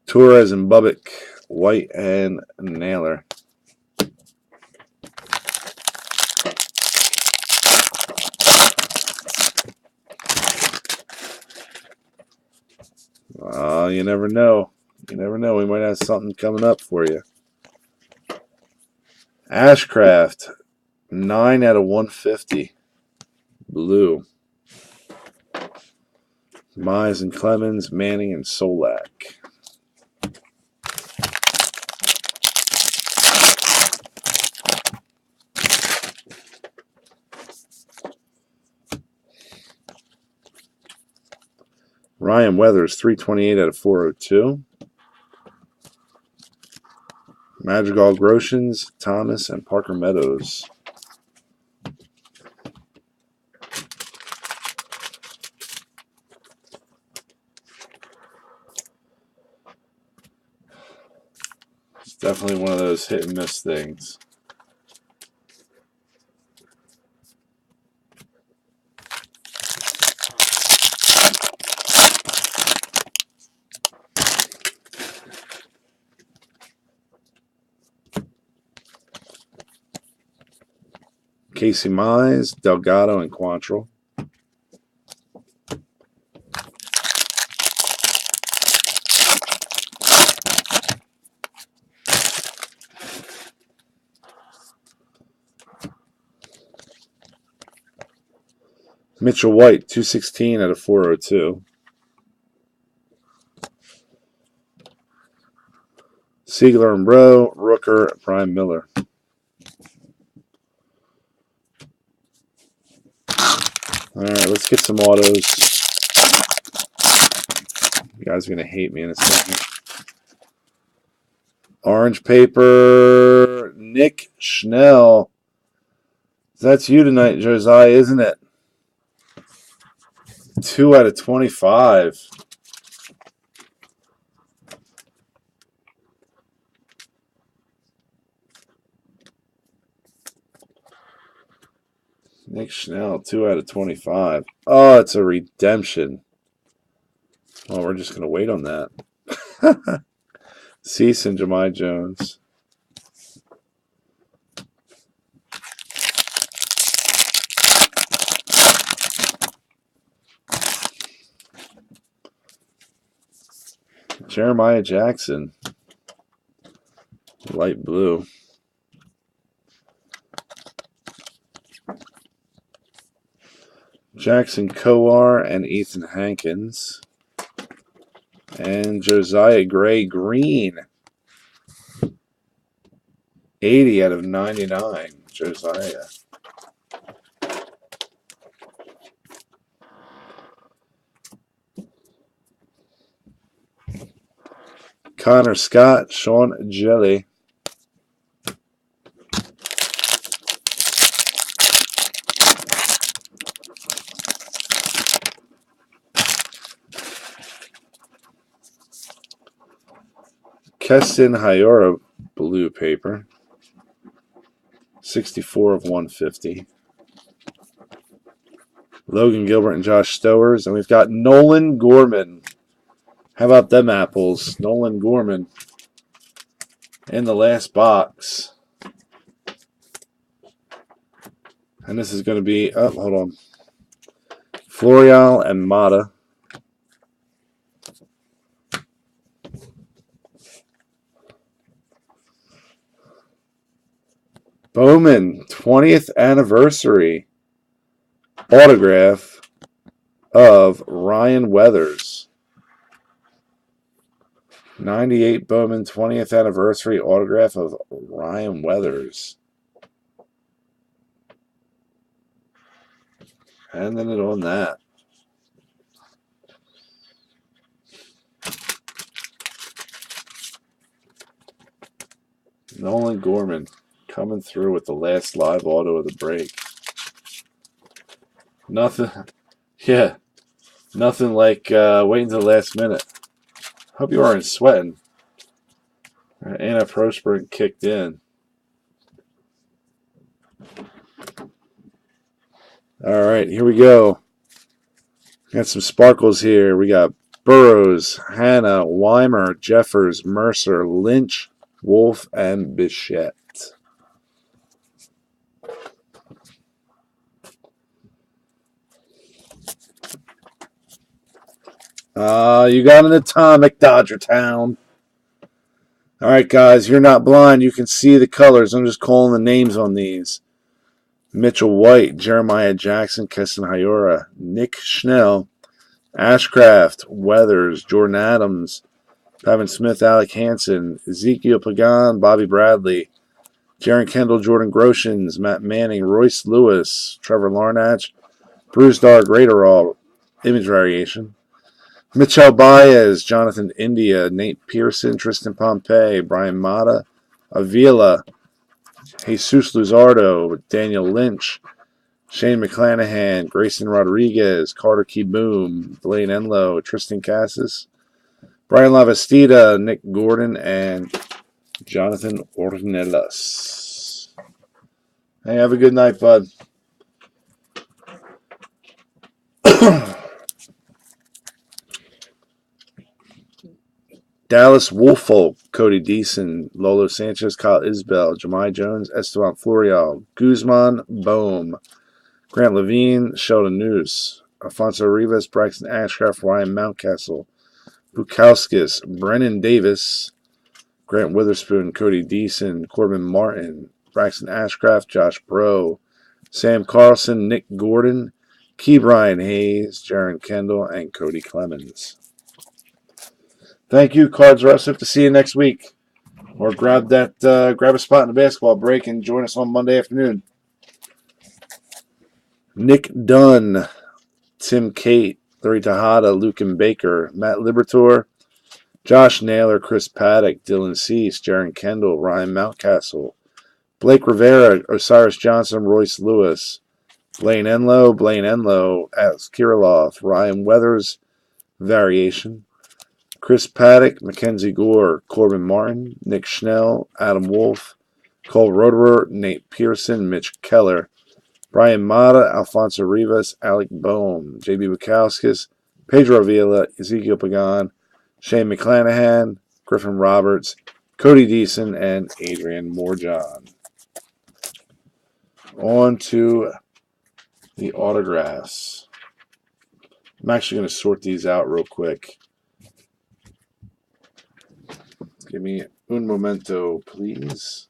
Speaker 1: Torres and Bubbick. White and Naylor. You never know. You never know. We might have something coming up for you. Ashcraft, 9 out of 150. Blue. Mize and Clemens, Manning and Solak. Ryan Weathers, 328 out of 402. Madrigal Groshans, Thomas, and Parker Meadows. It's definitely one of those hit and miss things. Casey Mize, Delgado, and Quantrill. Mitchell White, 216 out of 402. Siegler and Bro, Rooker, Brian Miller. All right, let's get some autos. You guys are going to hate me in a second. Orange paper, Nick Schnell. That's you tonight, Josiah, isn't it? 2 out of 25. Nick Schnell, 2 out of 25. Oh, it's a redemption. Oh, we're just going to wait on that. Cease and Jahmai Jones. Jeremiah Jackson. Light blue. Jackson Kowar and Ethan Hankins. And Josiah Gray Green. 80 out of 99. Josiah. Connor Scott, Sean Jelly. Keston Hiura blue paper. 64 of 150. Logan Gilbert and Josh Stowers. And we've got Nolan Gorman. How about them apples? Nolan Gorman in the last box. And this is going to be, oh, hold on. Florial and Mata. Bowman, 20th anniversary autograph of Ryan Weathers. 98 Bowman, 20th anniversary autograph of Ryan Weathers. And then it on that. Nolan Gorman coming through with the last live auto of the break. Nothing, yeah, nothing like waiting to the last minute. Hope you aren't sweating. Antiperspirant kicked in. All right, here we go. Got some sparkles here. We got Burrows, Hanna, Weimer, Jeffers, Mercer, Lynch, Wolf, and Bichette. You got an atomic, Dodger Town. All right, guys, you're not blind. You can see the colors. I'm just calling the names on these. Mitchell White, Jeremiah Jackson, Keston Hiura, Nick Schnell, Ashcraft, Weathers, Jordan Adams, Pavin Smith, Alec Hansen, Ezekiel Pagan, Bobby Bradley, Jaron Kendall, Jordan Groshans, Matt Manning, Royce Lewis, Trevor Larnach, Bruce Dark, Raderall, image variation, Mitchell Baez, Jonathan India, Nate Pearson, Tristan Pompey, Brian Mata, Avila, Jesus Luzardo, Daniel Lynch, Shane McClanahan, Grayson Rodriguez, Carter Keyboom, Blaine Enlow, Tristan Cassis, Brian Lavastida, Nick Gordon, and Jonathan Ornelas. Hey, have a good night, bud. Dallas Woolfolk, Cody Deason, Lolo Sanchez, Kyle Isbell, Jahmai Jones, Esteban Florial, Guzman, Bohm, Grant Levine, Sheldon News, Alfonso Rivas, Braxton Ashcraft, Ryan Mountcastle, Bukowskis, Brennan Davis, Grant Witherspoon, Cody Deason, Corbin Martin, Braxton Ashcraft, Josh Bro, Sam Carlson, Nick Gordon, Key Brian Hayes, Jaron Kendall, and Cody Clemens. Thank you, Cards Russ. Hope to see you next week. Or grab a spot in the basketball break and join us on Monday afternoon. Nick Dunn, Tim Cate, Larry Tejada, Lucan Baker, Matt Libertor, Josh Naylor, Chris Paddock, Dylan Cease, Jaron Kendall, Ryan Mountcastle, Blake Rivera, Osiris Johnson, Royce Lewis, Blaine Enlow, Alex Kirilov, Ryan Weathers, Variation, Chris Paddock, Mackenzie Gore, Corbin Martin, Nick Schnell, Adam Wolf, Cole Roderer, Nate Pearson, Mitch Keller, Brian Mata, Alfonso Rivas, Alec Bohm, JB Bukowskis, Pedro Avila, Ezekiel Pagan, Shane McClanahan, Griffin Roberts, Cody Deason, and Adrian Moorjohn. On to the autographs. I'm actually going to sort these out real quick. Give me un momento, please.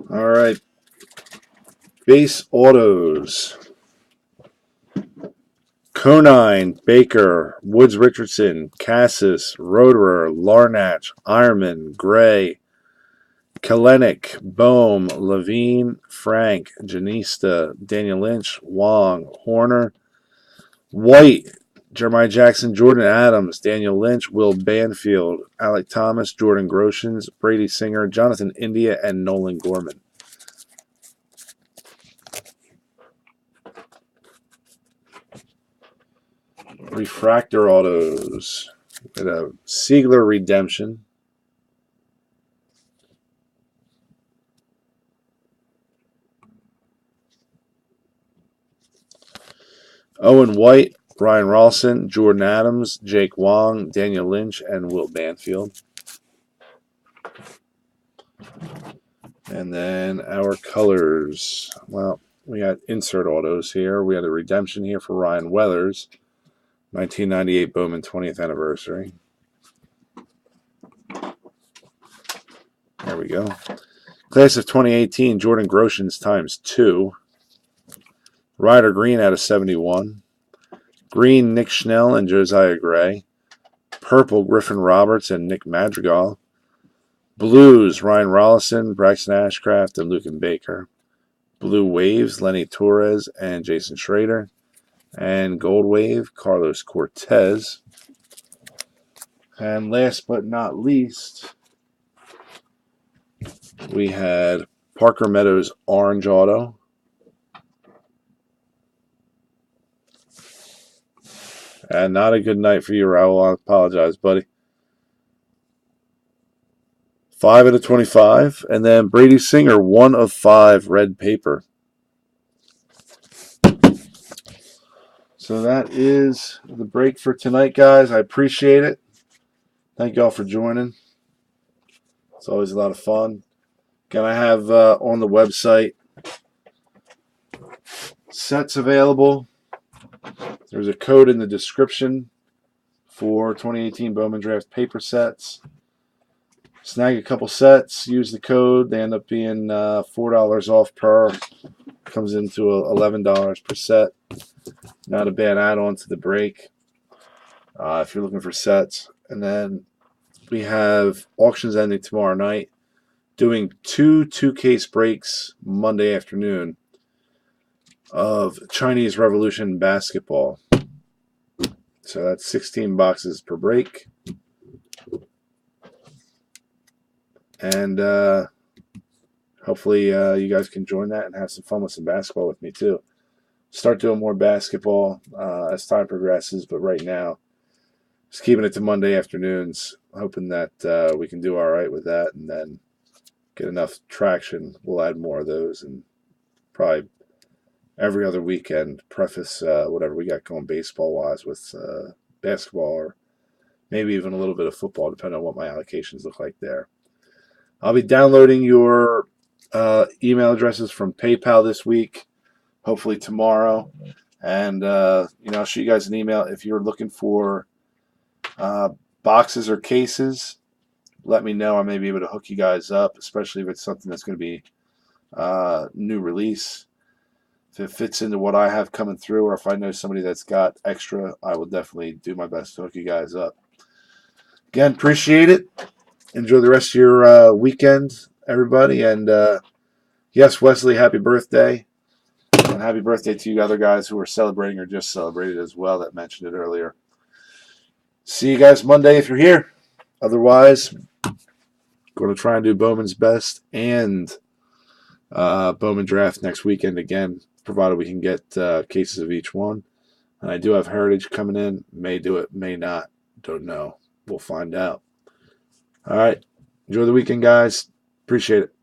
Speaker 1: All right. Base autos. Conine, Baker, Woods Richardson, Cassis, Roderer, Larnach, Ironman, Gray, Kalenic, Bohm, Levine, Frank, Janista, Daniel Lynch, Wong, Horner, White, Jeremiah Jackson, Jordan Adams, Daniel Lynch, Will Banfield, Alec Thomas, Jordan Groshans, Brady Singer, Jonathan India, and Nolan Gorman. Refractor autos. We got a Siegler Redemption. Owen White, Ryan Ralston, Jordan Adams, Jake Wong, Daniel Lynch, and Will Banfield. And then our colors. Well, we got insert autos here. We had a redemption here for Ryan Weathers. 1998 Bowman 20th anniversary. There we go. Class of 2018, Jordan Groshans ×2. Ryder Green out of 71. Green, Nick Schnell and Josiah Gray. Purple, Griffin Roberts and Nick Madrigal. Blues, Ryan Rollison, Braxton Ashcraft, and Lucan Baker. Blue Waves, Lenny Torres and Jason Schrader. And Gold Wave, Carlos Cortez. And last but not least, we had Parker Meadows Orange Auto. And not a good night for you, Raul. I apologize, buddy. 5 out of 25. And then Brady Singer, 1 of 5 red paper. So that is the break for tonight, guys. I appreciate it. Thank you all for joining. It's always a lot of fun. Again, I have on the website sets available. There's a code in the description for 2018 Bowman Draft paper sets. Snag a couple sets, use the code. They end up being $4 off per. Comes into $11 per set. Not a bad add-on to the break if you're looking for sets. And then we have auctions ending tomorrow night. Doing two-case breaks Monday afternoon of Chinese Revolution basketball. So that's 16 boxes per break. And hopefully you guys can join that and have some fun with some basketball with me too. Start doing more basketball as time progresses, but right now, just keeping it to Monday afternoons, hoping that we can do all right with that and then get enough traction. We'll add more of those and probably every other weekend preface whatever we got going baseball-wise with basketball or maybe even a little bit of football, depending on what my allocations look like there. I'll be downloading your email addresses from PayPal this week, hopefully tomorrow. And, I'll shoot you guys an email. If you're looking for boxes or cases, let me know. I may be able to hook you guys up, especially if it's something that's going to be new release. If it fits into what I have coming through, or if I know somebody that's got extra, I will definitely do my best to hook you guys up. Again, appreciate it. Enjoy the rest of your weekend, everybody. And yes, Wesley, happy birthday. And happy birthday to you other guys who are celebrating or just celebrated as well that mentioned it earlier. See you guys Monday if you're here. Otherwise, going to try and do Bowman's Best and Bowman Draft next weekend again, provided we can get cases of each one. And I do have Heritage coming in. May do it, may not. Don't know. We'll find out. All right. Enjoy the weekend, guys. Appreciate it.